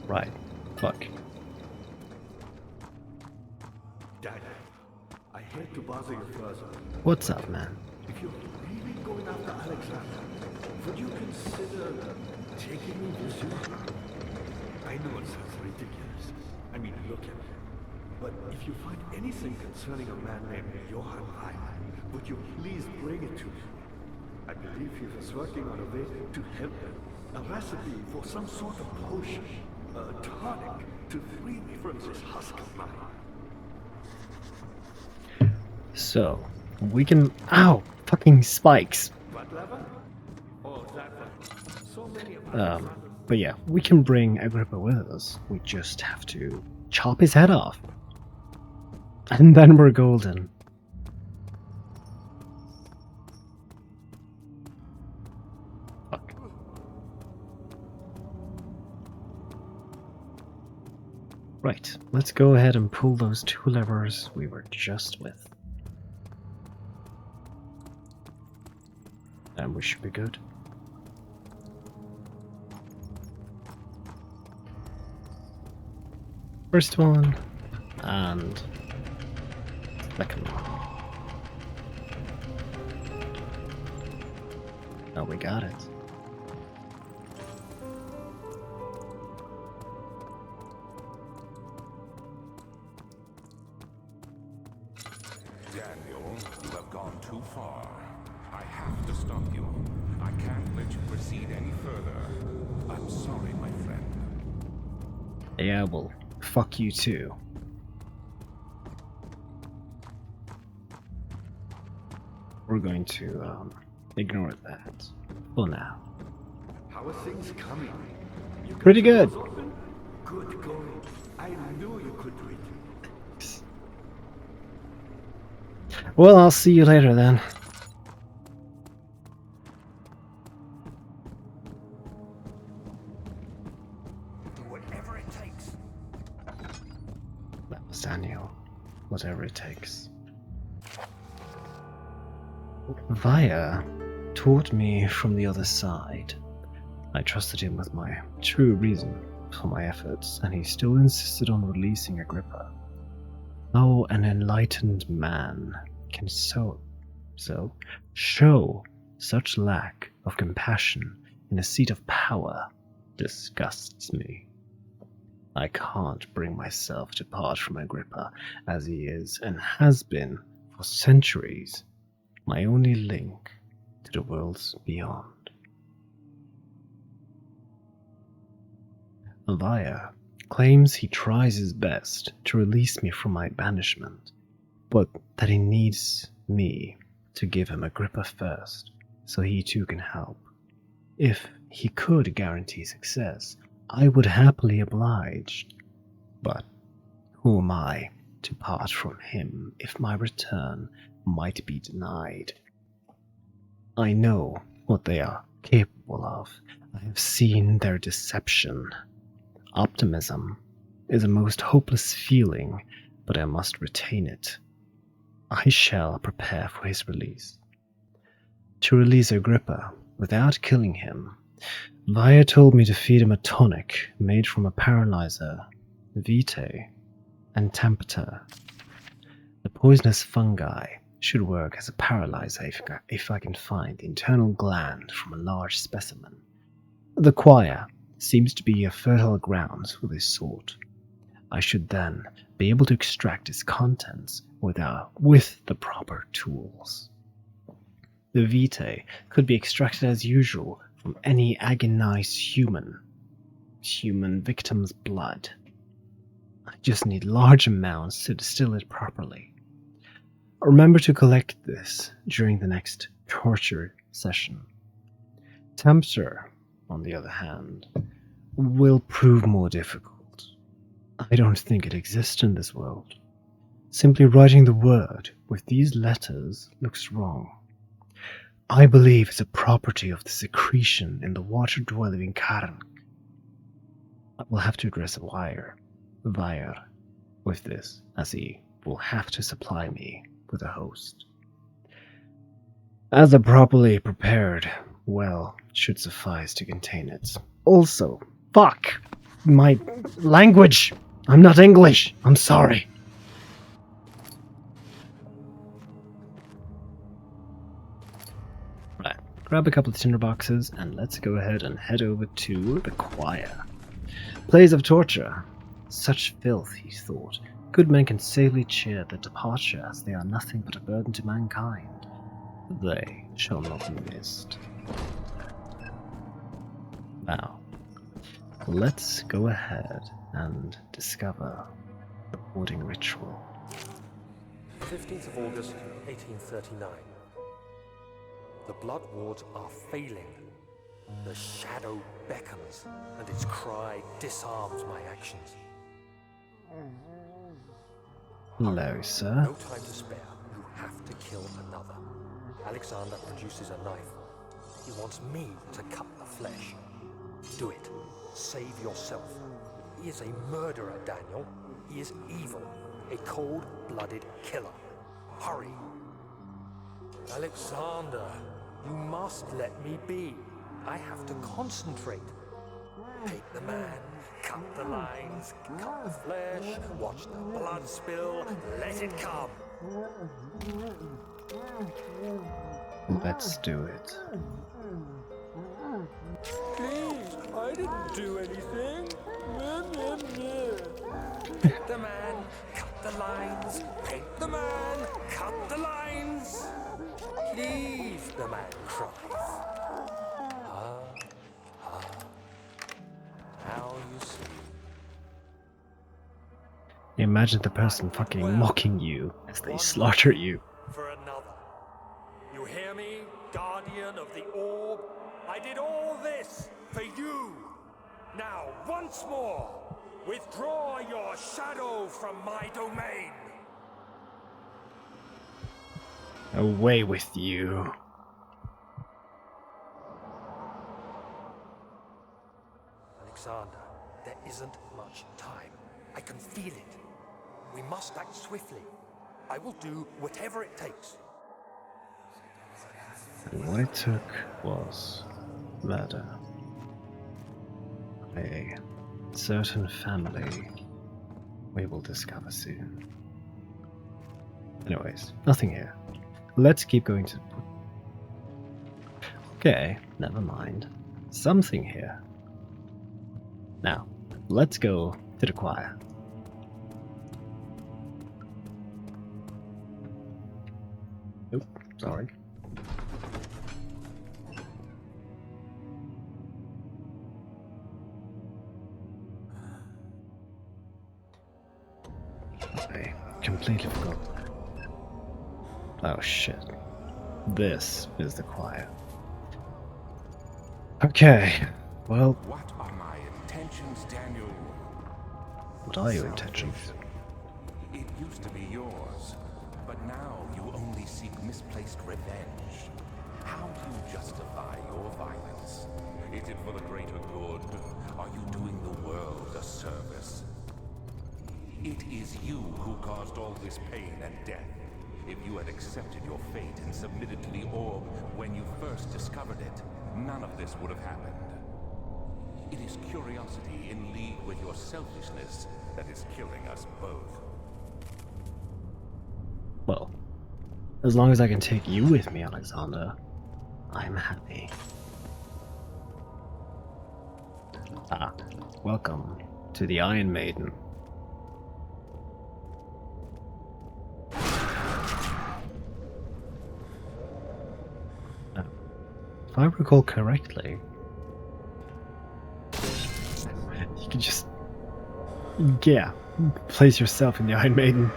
Right. Fuck. Dad, I hate to bother you further. What's up, man? If you're really going after Alexander, would you consider taking me with you? I know it sounds ridiculous. I mean, look at me. But if you find anything concerning a man named Johann Rein, would you please bring it to me? I believe he was working on a way to help him. A recipe for some sort of potion, a tonic to free me from this husk of mine. So, we can... Ow! Fucking spikes! What lever? Oh, that one. So many of But yeah, we can bring Agrippa with us. We just have to chop his head off. And then we're golden. Fuck. Right, let's go ahead and pull those 2 levers we were just with. And we should be good. First one, and second one. Oh, we got it. Daniel, you have gone too far. I have to stop you. I can't let you proceed any further. I'm sorry, my friend. Yeah, well, fuck you too. We're going to ignore that for now. How are things coming? You got Pretty the good. doors open? Good going. I knew you could do it. Well, I'll see you later then. Do whatever it takes. That was Daniel. Whatever it takes. Vaya taught me from the other side. I trusted him with my true reason for my efforts, and he still insisted on releasing Agrippa. How an enlightened man can show such lack of compassion in a seat of power disgusts me. I can't bring myself to part from Agrippa, as he is and has been for centuries my only link to the worlds beyond. Vaya claims he tries his best to release me from my banishment, but that he needs me to give him Agrippa first, so he too can help. If he could guarantee success, I would happily oblige, but who am I to part from him if my return might be denied? I know what they are capable of. I have seen their deception. Optimism is a most hopeless feeling, but I must retain it. I shall prepare for his release. To release Agrippa without killing him, Vaya told me to feed him a tonic made from a paralyzer, vitae, and tempter. The poisonous fungi should work as a paralyzer if I can find the internal gland from a large specimen. The choir seems to be a fertile ground for this sort. I should then be able to extract its contents with the proper tools. The vitae could be extracted as usual from any agonized human victim's blood. I just need large amounts to distill it properly. Remember to collect this during the next torture session. Tempter, on the other hand, will prove more difficult. I don't think it exists in this world. Simply writing the word with these letters looks wrong. I believe it's a property of the secretion in the water-dwelling Karn. I will have to address Vire with this, as he will have to supply me with a host. As a properly prepared well should suffice to contain it. Also, fuck! My language! I'm not English! I'm sorry! Right, grab a couple of tinder boxes and let's go ahead and head over to the choir. Plays of torture. Such filth, he thought. Good men can safely cheer their departure, as they are nothing but a burden to mankind. They shall not be missed. Now, let's go ahead and discover the warding ritual. 15th of August, 1839. The blood wards are failing. The shadow beckons, and its cry disarms my actions. Hello, sir. No time to spare. You have to kill another. Alexander produces a knife. He wants me to cut the flesh. Do it. Save yourself. He is a murderer, Daniel. He is evil. A cold-blooded killer. Hurry. Alexander, you must let me be. I have to concentrate. Take the man, cut the lines, cut the flesh, watch the blood spill, let it come. Let's do it. Please, I didn't do anything. The man, cut the lines, paint the man, cut the lines. Please, the man cries. How you see. Imagine the person fucking mocking you as they slaughter you. For another. You hear me, guardian of the orb? I did all this for you. Now, once more, withdraw your shadow from my domain. Away with you. Alexander, there isn't much time. I can feel it. We must act swiftly. I will do whatever it takes. And what it took was murder. A certain family we will discover soon. Anyways, nothing here. Let's keep going to... Okay, never mind. Something here. Now, let's go to the choir. Oop, sorry. I completely forgot. Oh shit. This is the choir. Okay, well, What are my intentions, Daniel? what are your intentions? It used to be yours, but now you only seek misplaced revenge. How do you justify your violence? Is it for the greater good? Are you doing the world a service? It is you who caused all this pain and death. If you had accepted your fate and submitted to the orb when you first discovered it, none of this would have happened. It is curiosity in league with your selfishness that is killing us both. Well, as long as I can take you with me, Alexander, I'm happy. Ah, welcome to the Iron Maiden. If I recall correctly, you can just, yeah, place yourself in the Iron Maiden.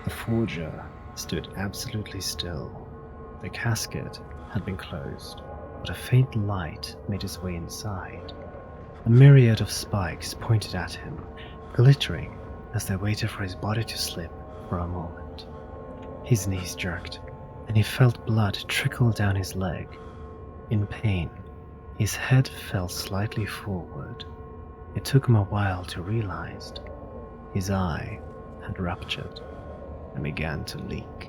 The forger stood absolutely still. The casket had been closed, but a faint light made its way inside. A myriad of spikes pointed at him, glittering as they waited for his body to slip for a moment. His knees jerked, and he felt blood trickle down his leg. In pain, his head fell slightly forward. It took him a while to realize his eye had ruptured and began to leak.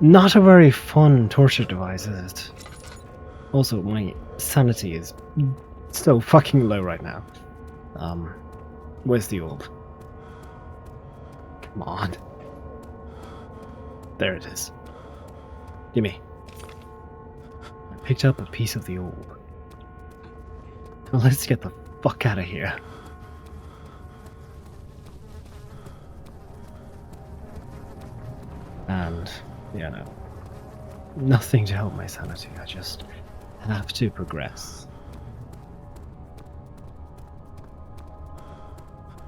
Not a very fun torture device, is it? Also, my sanity is so fucking low right now. Where's the orb? Come on. There it is. Gimme. I picked up a piece of the orb. Now let's get the fuck out of here. And, yeah, no. nothing to help my sanity. I just have to progress.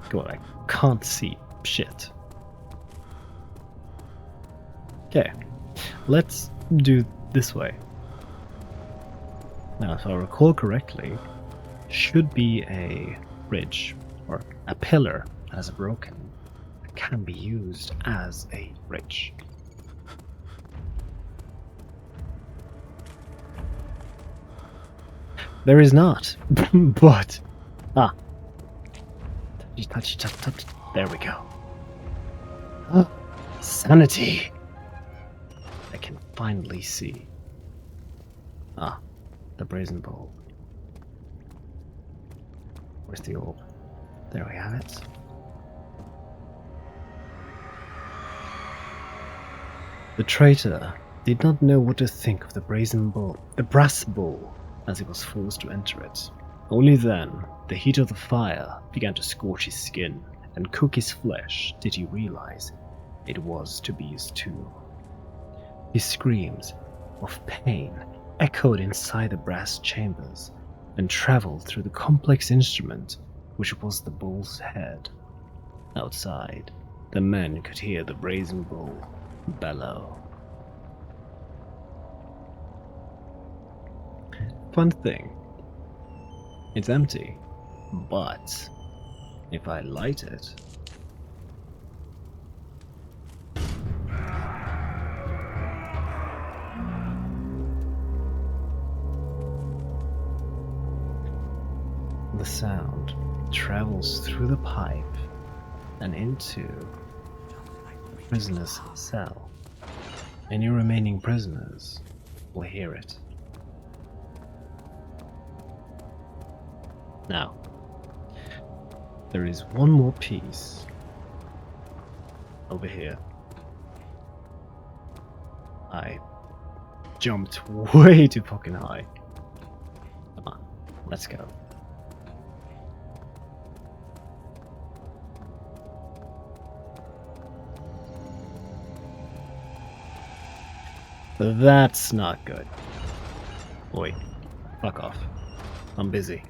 God, I can't see shit. Okay, let's do this way. Now, if I recall correctly, should be a bridge or a pillar that has broken that can be used as a bridge. There is not, but touch, there we go. Sanity. I can finally see. The brazen bowl. Where's the orb? There we have it. The traitor did not know what to think of the brazen bowl, the brass bowl, as he was forced to enter it. Only then, the heat of the fire began to scorch his skin and cook his flesh, did he realize it was to be his tomb. His screams of pain echoed inside the brass chambers and traveled through the complex instrument which was the bull's head. Outside, the men could hear the brazen bull bellow. Fun thing, it's empty, but if I light it, the sound travels through the pipe and into the prisoner's cell. Any remaining prisoners will hear it. Now, there is one more piece over here. I jumped way too fucking high. Come on, let's go. That's not good. Oi, fuck off. I'm busy.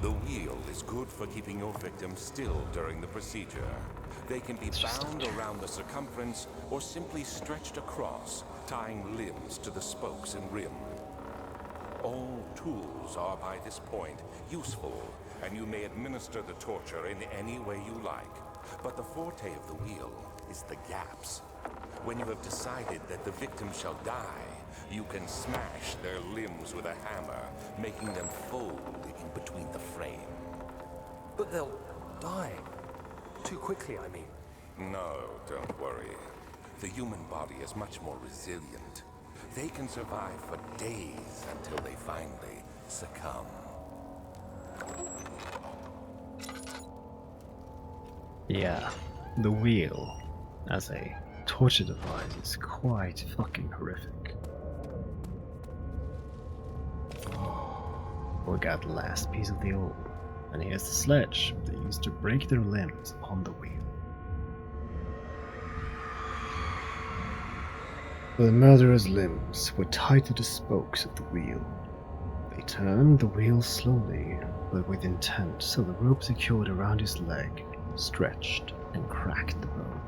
The wheel is good for keeping your victim still during the procedure. They can be bound around the circumference or simply stretched across, tying limbs to the spokes and rim. All tools are by this point useful, and you may administer the torture in any way you like. But the forte of the wheel is the gaps. When you have decided that the victim shall die, you can smash their limbs with a hammer, making them fold in between the frame. But they'll die. Too quickly, I mean. No, don't worry. The human body is much more resilient. They can survive for days until they finally succumb. Yeah, the wheel as a torture device is quite fucking horrific. We got the last piece of the orb, and here's the sledge they used to break their limbs on the wheel. The murderer's limbs were tied to the spokes of the wheel. They turned the wheel slowly, but with intent, so the rope secured around his leg stretched and cracked the bone.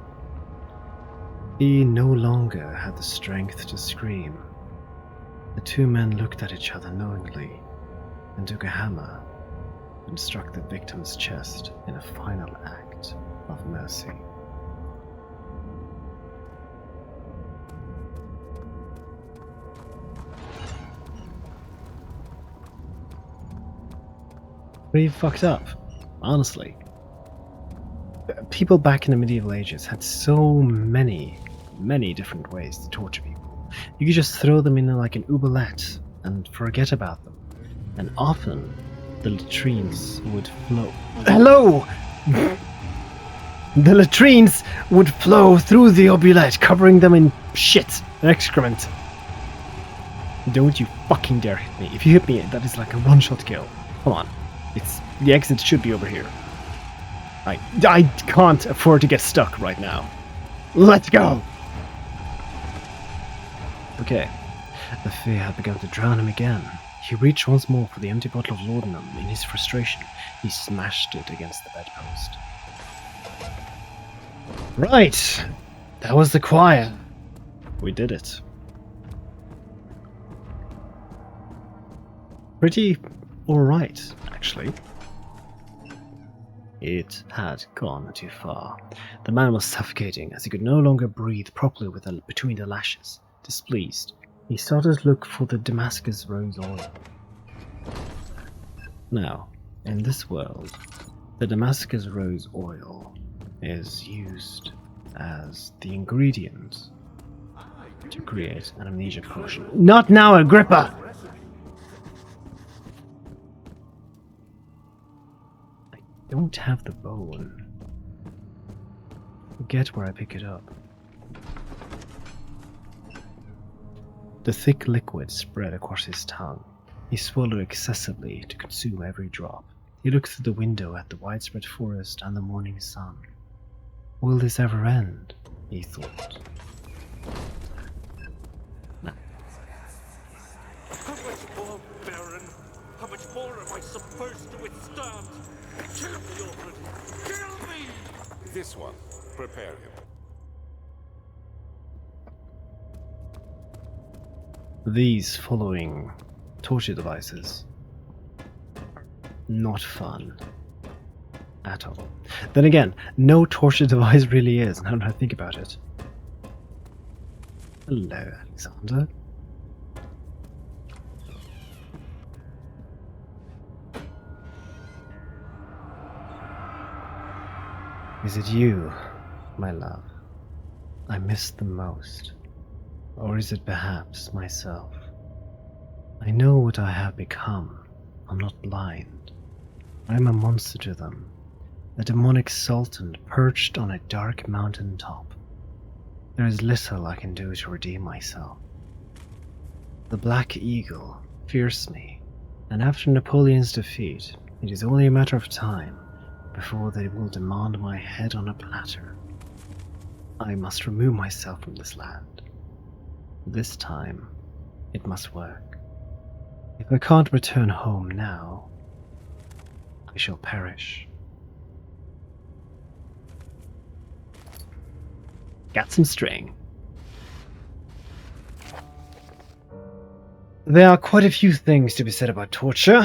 He no longer had the strength to scream. The two men looked at each other knowingly and took a hammer and struck the victim's chest in a final act of mercy. Pretty fucked up, honestly. People back in the medieval ages had so many different ways to torture people. You could just throw them in like an oubliette and forget about them. And often, the latrines would flow. Hello! The latrines would flow through the oubliette, covering them in shit and excrement. Don't you fucking dare hit me. If you hit me, that is like a one-shot kill. Come on. The exit should be over here. I can't afford to get stuck right now. Let's go! Okay. The fear had begun to drown him again. He reached once more for the empty bottle of laudanum. In his frustration, he smashed it against the bedpost. Right! That was the choir. We did it. Pretty alright, actually. It had gone too far. The man was suffocating as he could no longer breathe properly between the lashes. Displeased, he started to look for the Damascus rose oil. Now, in this world, the Damascus rose oil is used as the ingredient to create an amnesia potion. Not now, Agrippa! I don't have the bone. Forget where I pick it up. The thick liquid spread across his tongue. He swallowed excessively to consume every drop. He looked through the window at the widespread forest and the morning sun. Will this ever end? He thought. No. How much more, Baron? How much more am I supposed to withstand? Kill me already! Kill me! This one. Prepare him. These following torture devices are not fun at all. Then again, no torture device really is, now that I think about it. Hello, Alexander. Is it you, my love, I miss the most? Or is it perhaps myself? I know what I have become. I'm not blind. I am a monster to them, a demonic sultan perched on a dark mountain top. There is little I can do to redeem myself. The Black Eagle fears me, and after Napoleon's defeat, it is only a matter of time before they will demand my head on a platter. I must remove myself from this land. This time, it must work. If I can't return home now, I shall perish. Got some string. There are quite a few things to be said about torture.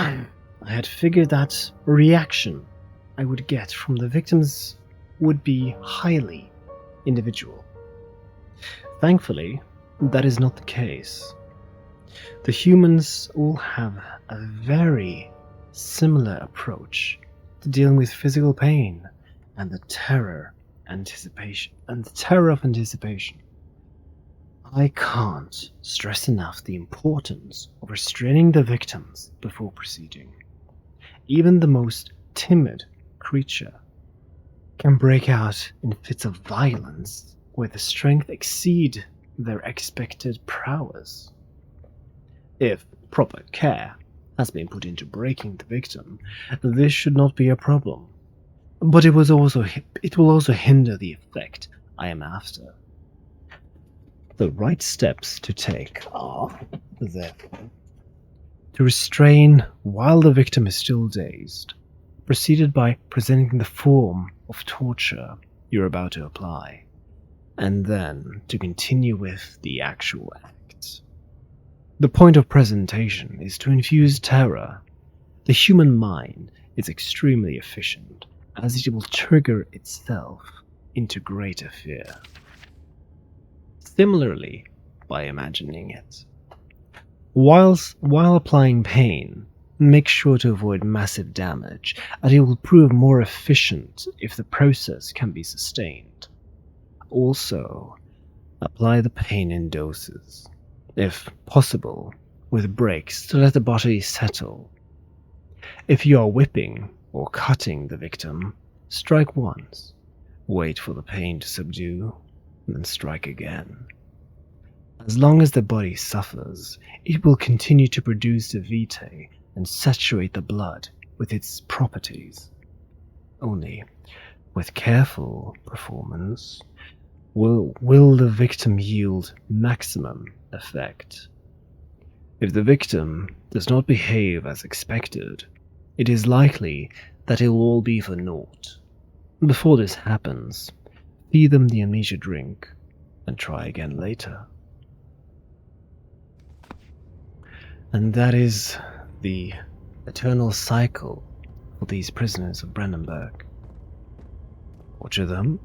I had figured that reaction I would get from the victims would be highly individual. Thankfully, that is not the case. The humans all have a very similar approach to dealing with physical pain and the terror of anticipation. I can't stress enough the importance of restraining the victims before proceeding. Even the most timid creature can break out in fits of violence where the strength exceed their expected prowess. If proper care has been put into breaking the victim, this should not be a problem. But it will also hinder the effect I am after. The right steps to take are, therefore, to restrain while the victim is still dazed, preceded by presenting the form of torture you're about to apply, and then to continue with the actual act. The point of presentation is to infuse terror. The human mind is extremely efficient, as it will trigger itself into greater fear. Similarly, by imagining it. While applying pain, make sure to avoid massive damage, and it will prove more efficient if the process can be sustained. Also, apply the pain in doses, if possible, with breaks to let the body settle. If you are whipping or cutting the victim, strike once, wait for the pain to subdue, then strike again. As long as the body suffers, it will continue to produce the vitae and saturate the blood with its properties. Only, with careful performance, will the victim yield maximum effect. If the victim does not behave as expected, it is likely that it will all be for naught. Before this happens, feed them the amnesia drink and try again later. And that is the eternal cycle for these prisoners of Brandenburg. Torture them,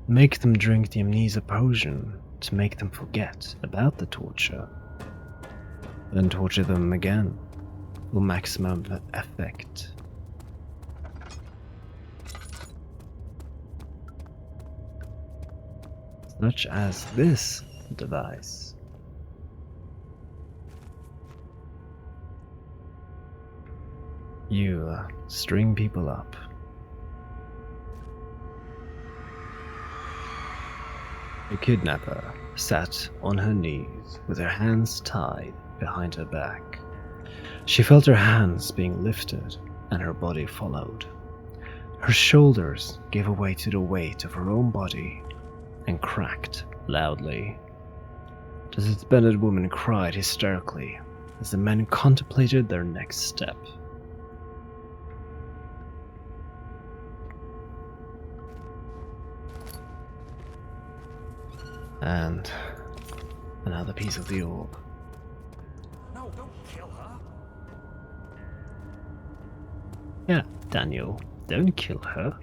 make them drink the amnesia potion to make them forget about the torture, then torture them again for maximum effect. Such as this device. You string people up. The kidnapper sat on her knees with her hands tied behind her back. She felt her hands being lifted and her body followed. Her shoulders gave way to the weight of her own body and cracked loudly. The suspended woman cried hysterically as the men contemplated their next step. And another piece of the orb. No, don't kill her. Yeah, Daniel, don't kill her.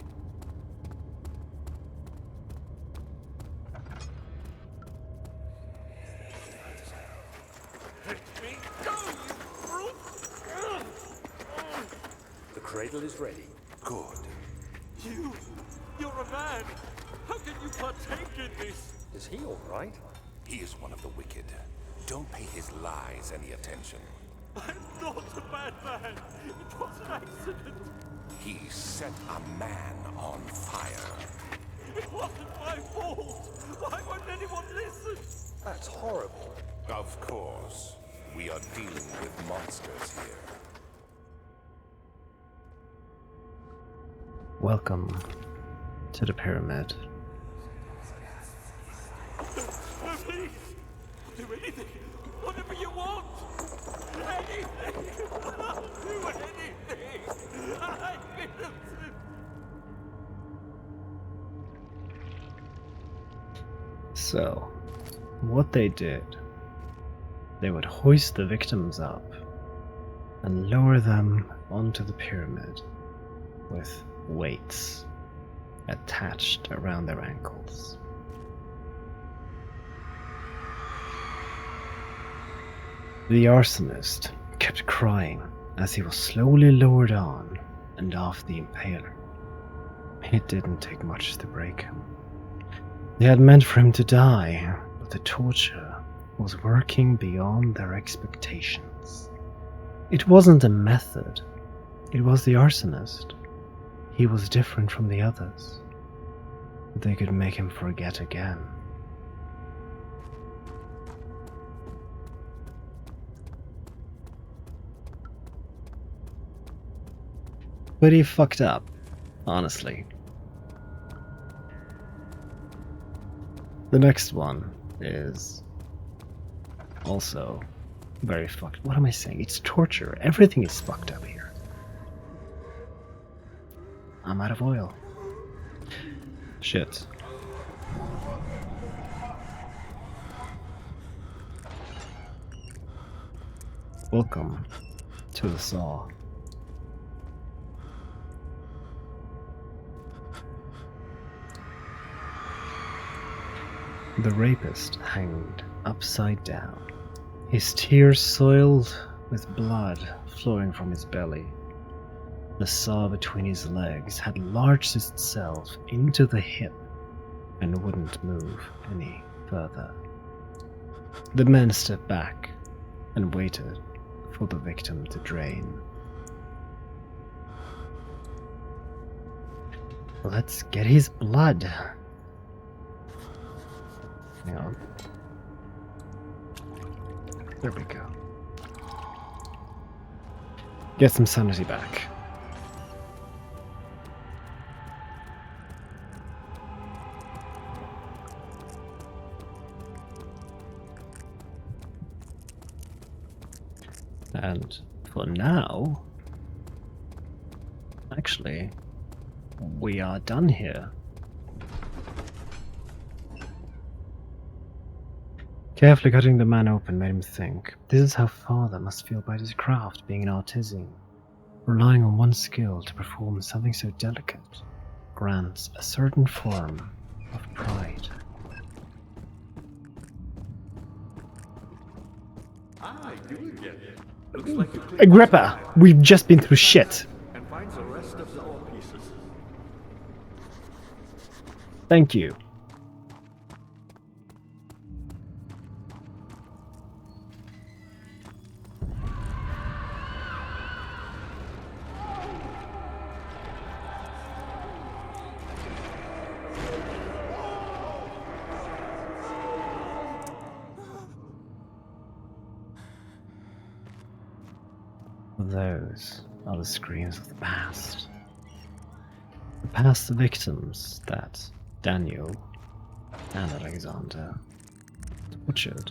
The cradle is ready. Good. You're a man! How can you partake in this? Is he all right? He is one of the wicked. Don't pay his lies any attention. I'm not a bad man. It was an accident. He set a man on fire. It wasn't my fault. Why won't anyone listen? That's horrible. Of course. We are dealing with monsters here. Welcome to the pyramid. No, please. I'll do anything. Whatever you want. Anything. I'll do anything. I'm innocent. So, what they did, they would hoist the victims up and lower them onto the pyramid with weights attached around their ankles. The arsonist kept crying as he was slowly lowered on and off the impaler. It didn't take much to break him. They had meant for him to die, but the torture was working beyond their expectations. It wasn't a method, it was the arsonist. He was different from the others. They could make him forget again. But he fucked up, honestly. The next one is also very fucked. What am I saying? It's torture. Everything is fucked up here. I'm out of oil. Shit. Welcome to the saw. The rapist hanged upside down, his tears soiled with blood flowing from his belly. The saw between his legs had lodged itself into the hip and wouldn't move any further. The men stepped back and waited for the victim to drain. Let's get his blood. Hang on. There we go. Get some sanity back. And for now, actually, we are done here. Carefully cutting the man open made him think. This is how father must feel about his craft, being an artisan. Relying on one skill to perform something so delicate grants a certain form of pride. Ah, you again. Looks like you cleaned Agrippa, we've just been through shit. and finds the rest of the ore pieces. Thank you. Those are the screams of the past. The past victims that Daniel and Alexander tortured.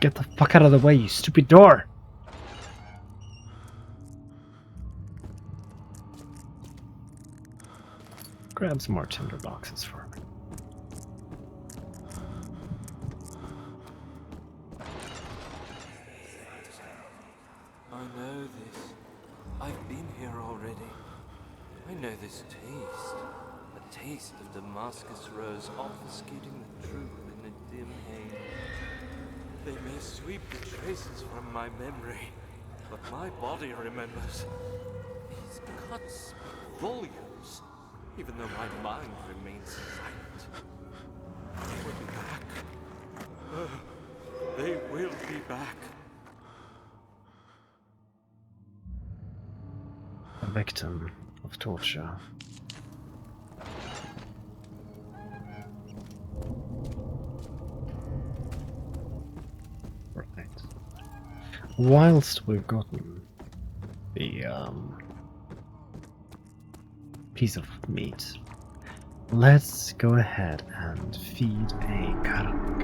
Get the fuck out of the way, you stupid door! Grab some more tinder boxes for me. I know this. I've been here already. I know this taste. A taste of Damascus rose obfuscating the truth in a dim haze. They may sweep the traces from my memory, but my body remembers. These cuts speak volumes, even though my mind remains silent. They will be back. They will be back. A victim of torture. Right. Whilst we've gotten the piece of meat, let's go ahead and feed a karak.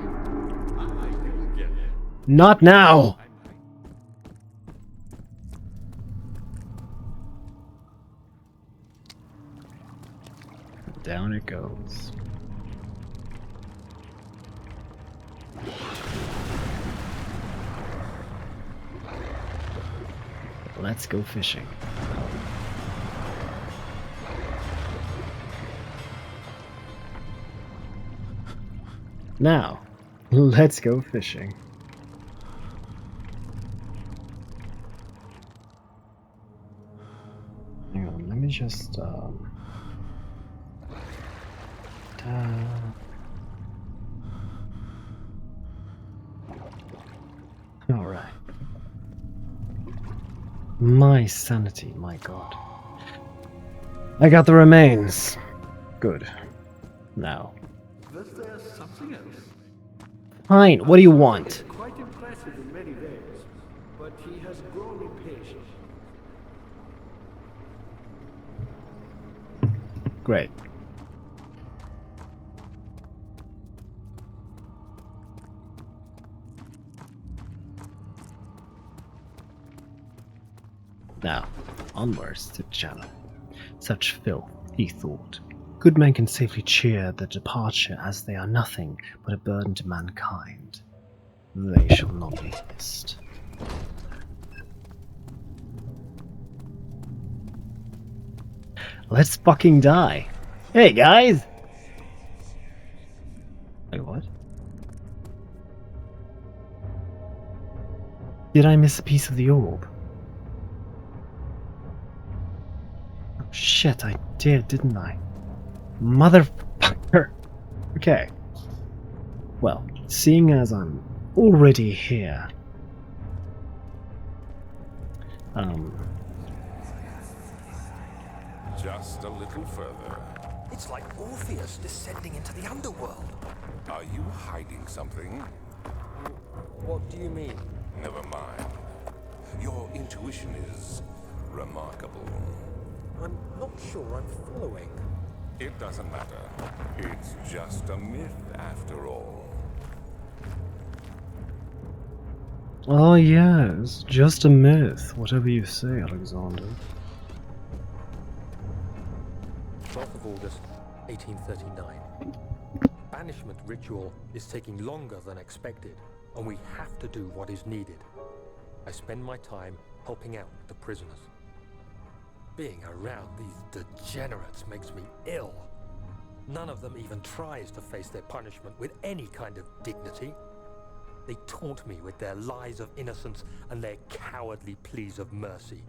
Not now! Down it goes. Let's go fishing. Now, let's go fishing. Hang on, let me just Alright. My sanity, my god. I got the remains. Good. Now. Was there something else? Fine, what do you want? Quite impressive in many ways, but he has grown impatient. Great. Now, onwards to the channel. Such filth, he thought. Good men can safely cheer their departure, as they are nothing but a burden to mankind. They shall not be missed. Let's fucking die. Hey guys! Wait, what? Did I miss a piece of the orb? Oh, shit, I did, didn't I? Motherfucker! Okay. Well, seeing as I'm already here... Just a little further. It's like Orpheus descending into the underworld. Are you hiding something? What do you mean? Never mind. Your intuition is remarkable. I'm not sure I'm following. It doesn't matter. It's just a myth after all. Oh yes, just a myth, whatever you say, Alexander. 12th of August, 1839. Banishment ritual is taking longer than expected, and we have to do what is needed. I spend my time helping out the prisoners. Being around these degenerates makes me ill. None of them even tries to face their punishment with any kind of dignity. They taunt me with their lies of innocence and their cowardly pleas of mercy.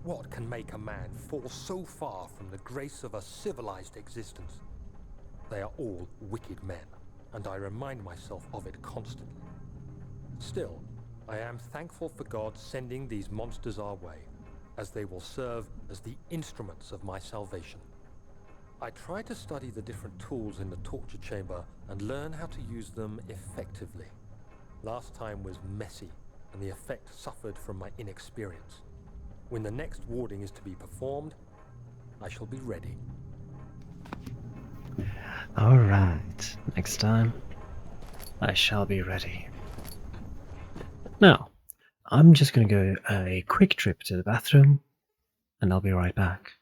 What can make a man fall so far from the grace of a civilized existence? They are all wicked men, and I remind myself of it constantly. Still, I am thankful for God sending these monsters our way, as they will serve as the instruments of my salvation. I try to study the different tools in the torture chamber and learn how to use them effectively. Last time was messy, and the effect suffered from my inexperience. When the next warding is to be performed, I shall be ready. Alright, next time I shall be ready. Now, I'm just gonna go a quick trip to the bathroom, and I'll be right back.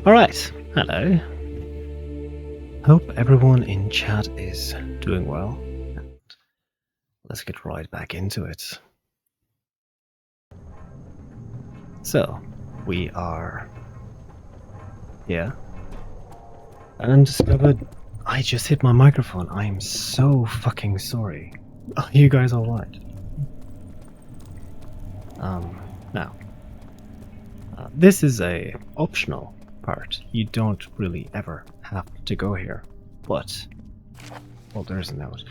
Alright, hello. Hope everyone in chat is doing well. Let's get right back into it. So, we are here and discovered I just hit my microphone. I am so fucking sorry. Are you guys alright? Now, this is a optional part. You don't really ever have to go here, but well, there's a note.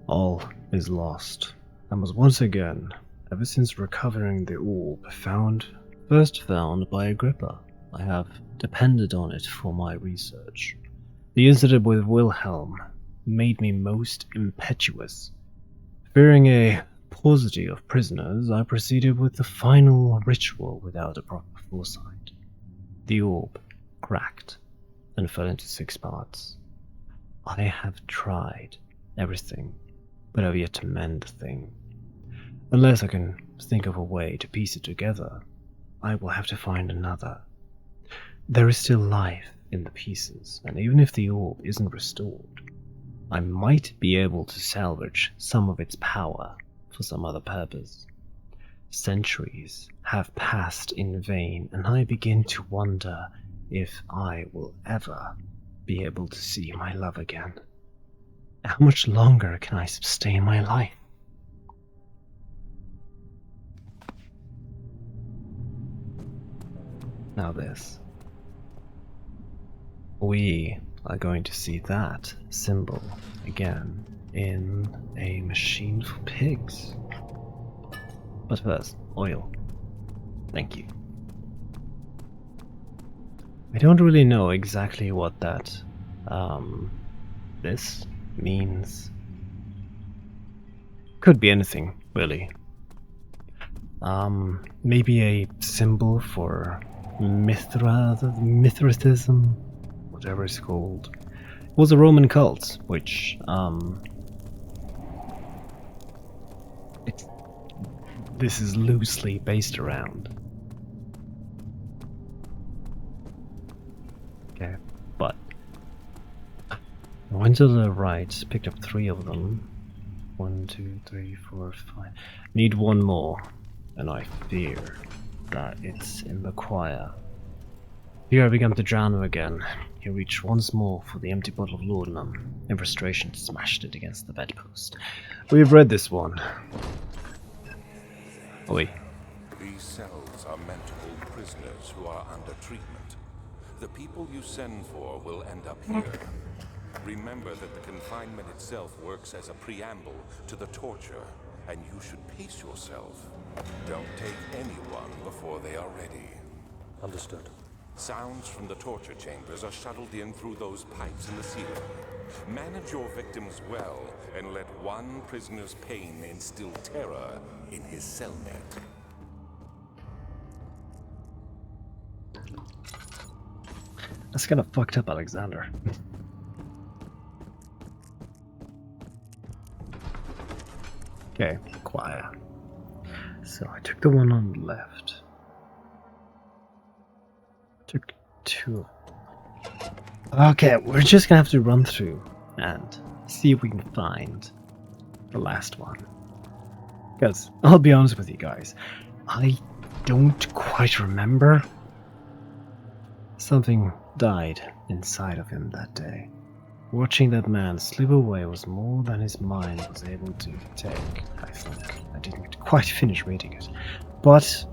All is lost. I was once again, ever since recovering the orb first found by Agrippa, I have depended on it for my research. The incident with Wilhelm made me most impetuous. Fearing a paucity of prisoners, I proceeded with the final ritual without a proper foresight. The orb cracked and fell into 6 parts. I have tried everything, but have yet to mend the thing. Unless I can think of a way to piece it together, I will have to find another. There is still life in the pieces, and even if the orb isn't restored, I might be able to salvage some of its power for some other purpose. Centuries have passed in vain, and I begin to wonder if I will ever be able to see my love again. How much longer can I sustain my life? Now this. We are going to see that symbol again in a machine for pigs. But first, oil. Thank you. I don't really know exactly what that this means. Could be anything, really. Maybe a symbol for Mithraism, whatever it's called. It was a Roman cult, which this is loosely based around. Okay, but I went to the right, picked up 3 of them. 1, 2, 3, 4, 5. Need 1 more, and I fear that it's in the choir. Here I began to drown again. He reached once more for the empty bottle of laudanum. In frustration, smashed it against the bedpost. We've read this one. Oh wait. These cells are meant to hold prisoners who are under treatment. The people you send for will end up here. Remember that the confinement itself works as a preamble to the torture, and you should pace yourself. Don't take anyone before they are ready. Understood. Sounds from the torture chambers are shuttled in through those pipes in the ceiling. Manage your victims well, and let one prisoner's pain instill terror in his cellmate. That's kind of fucked up, Alexander. Okay, choir. So I took the one on the left. Took 2. Okay, we're just gonna have to run through and see if we can find the last one. Because, I'll be honest with you guys, I don't quite remember. Something died inside of him that day. Watching that man slip away was more than his mind was able to take, I think. I didn't quite finish reading it, but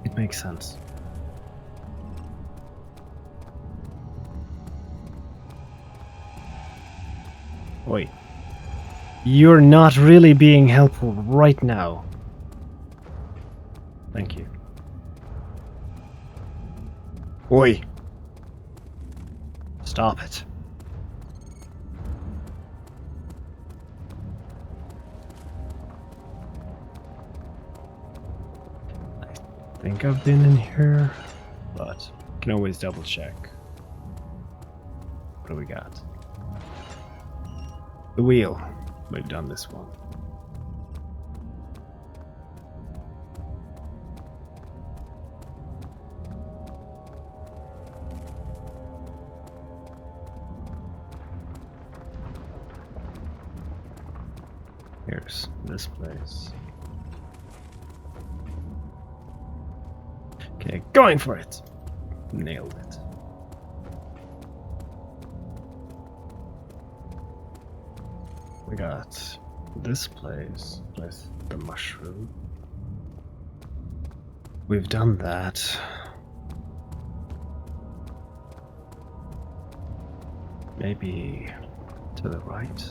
it makes sense. Wait. You're not really being helpful right now. Thank you. Oi. Stop it. I think I've been in here, but can always double check. What do we got? The wheel. We've done this one. Here's this place. Okay, going for it! Nailed it. We got this place with the mushroom. We've done that. Maybe to the right?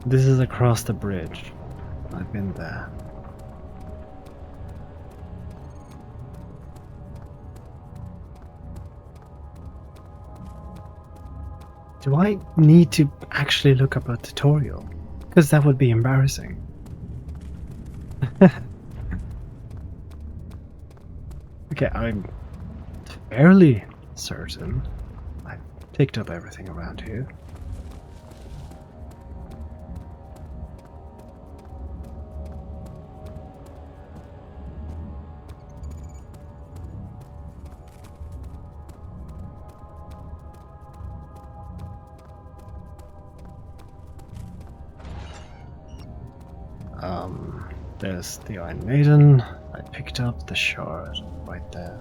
This is across the bridge. I've been there. Do I need to actually look up a tutorial? Because that would be embarrassing. Okay, I'm fairly certain I've picked up everything around here. There's the Iron Maiden. I picked up the shard right there.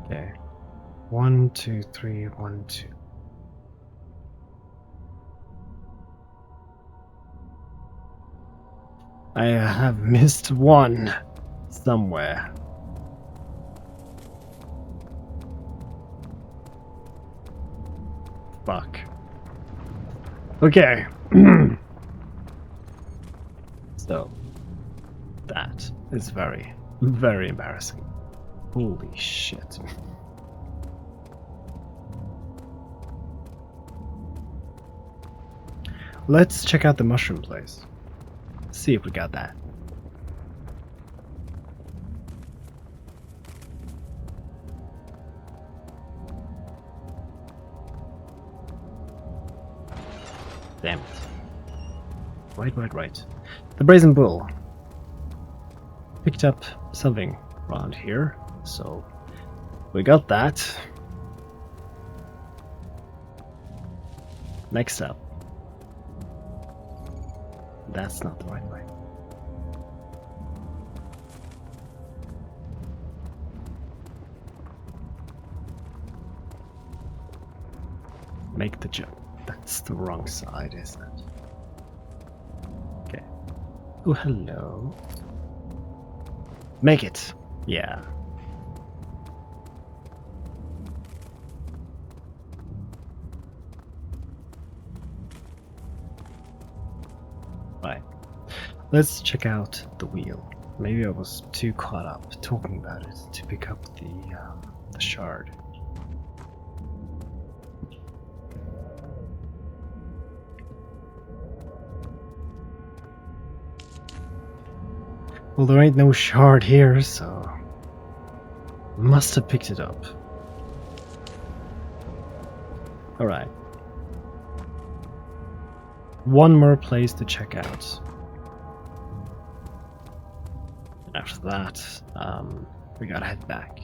Okay. 1, 2, 3, 1, 2. I have missed one somewhere. Fuck. Okay. So, that is very, very embarrassing. Holy shit. Let's check out the mushroom place. See if we got that. Damn it. Right. The Brazen Bull. Picked up something around here, so we got that. Next up. That's not the right way. Make the jump. That's the wrong side, isn't it? Okay. Oh, hello. Make it. Yeah. Right. Let's check out the wheel. Maybe I was too caught up talking about it to pick up the shard. Well, there ain't no shard here, so must have picked it up. Alright. One more place to check out. And after that, we gotta head back.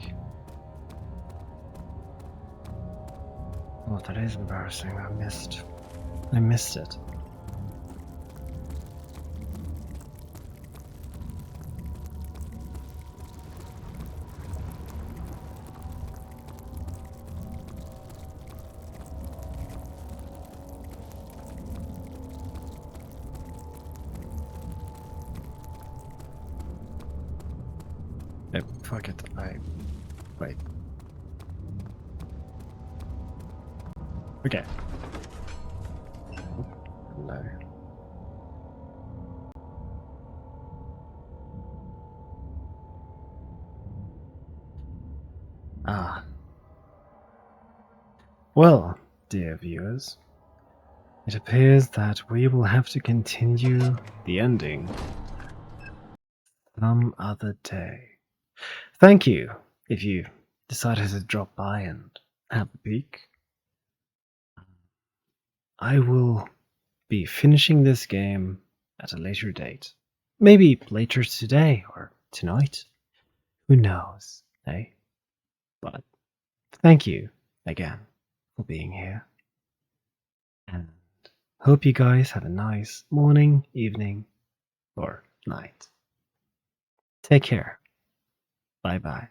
Oh, that is embarrassing. I missed it. Fuck it, wait. Okay. No. Ah. Well, dear viewers, it appears that we will have to continue the ending some other day. Thank you if you decided to drop by and have a peek. I will be finishing this game at a later date. Maybe later today or tonight. Who knows, eh? But thank you again for being here. And hope you guys have a nice morning, evening, or night. Take care. Bye bye.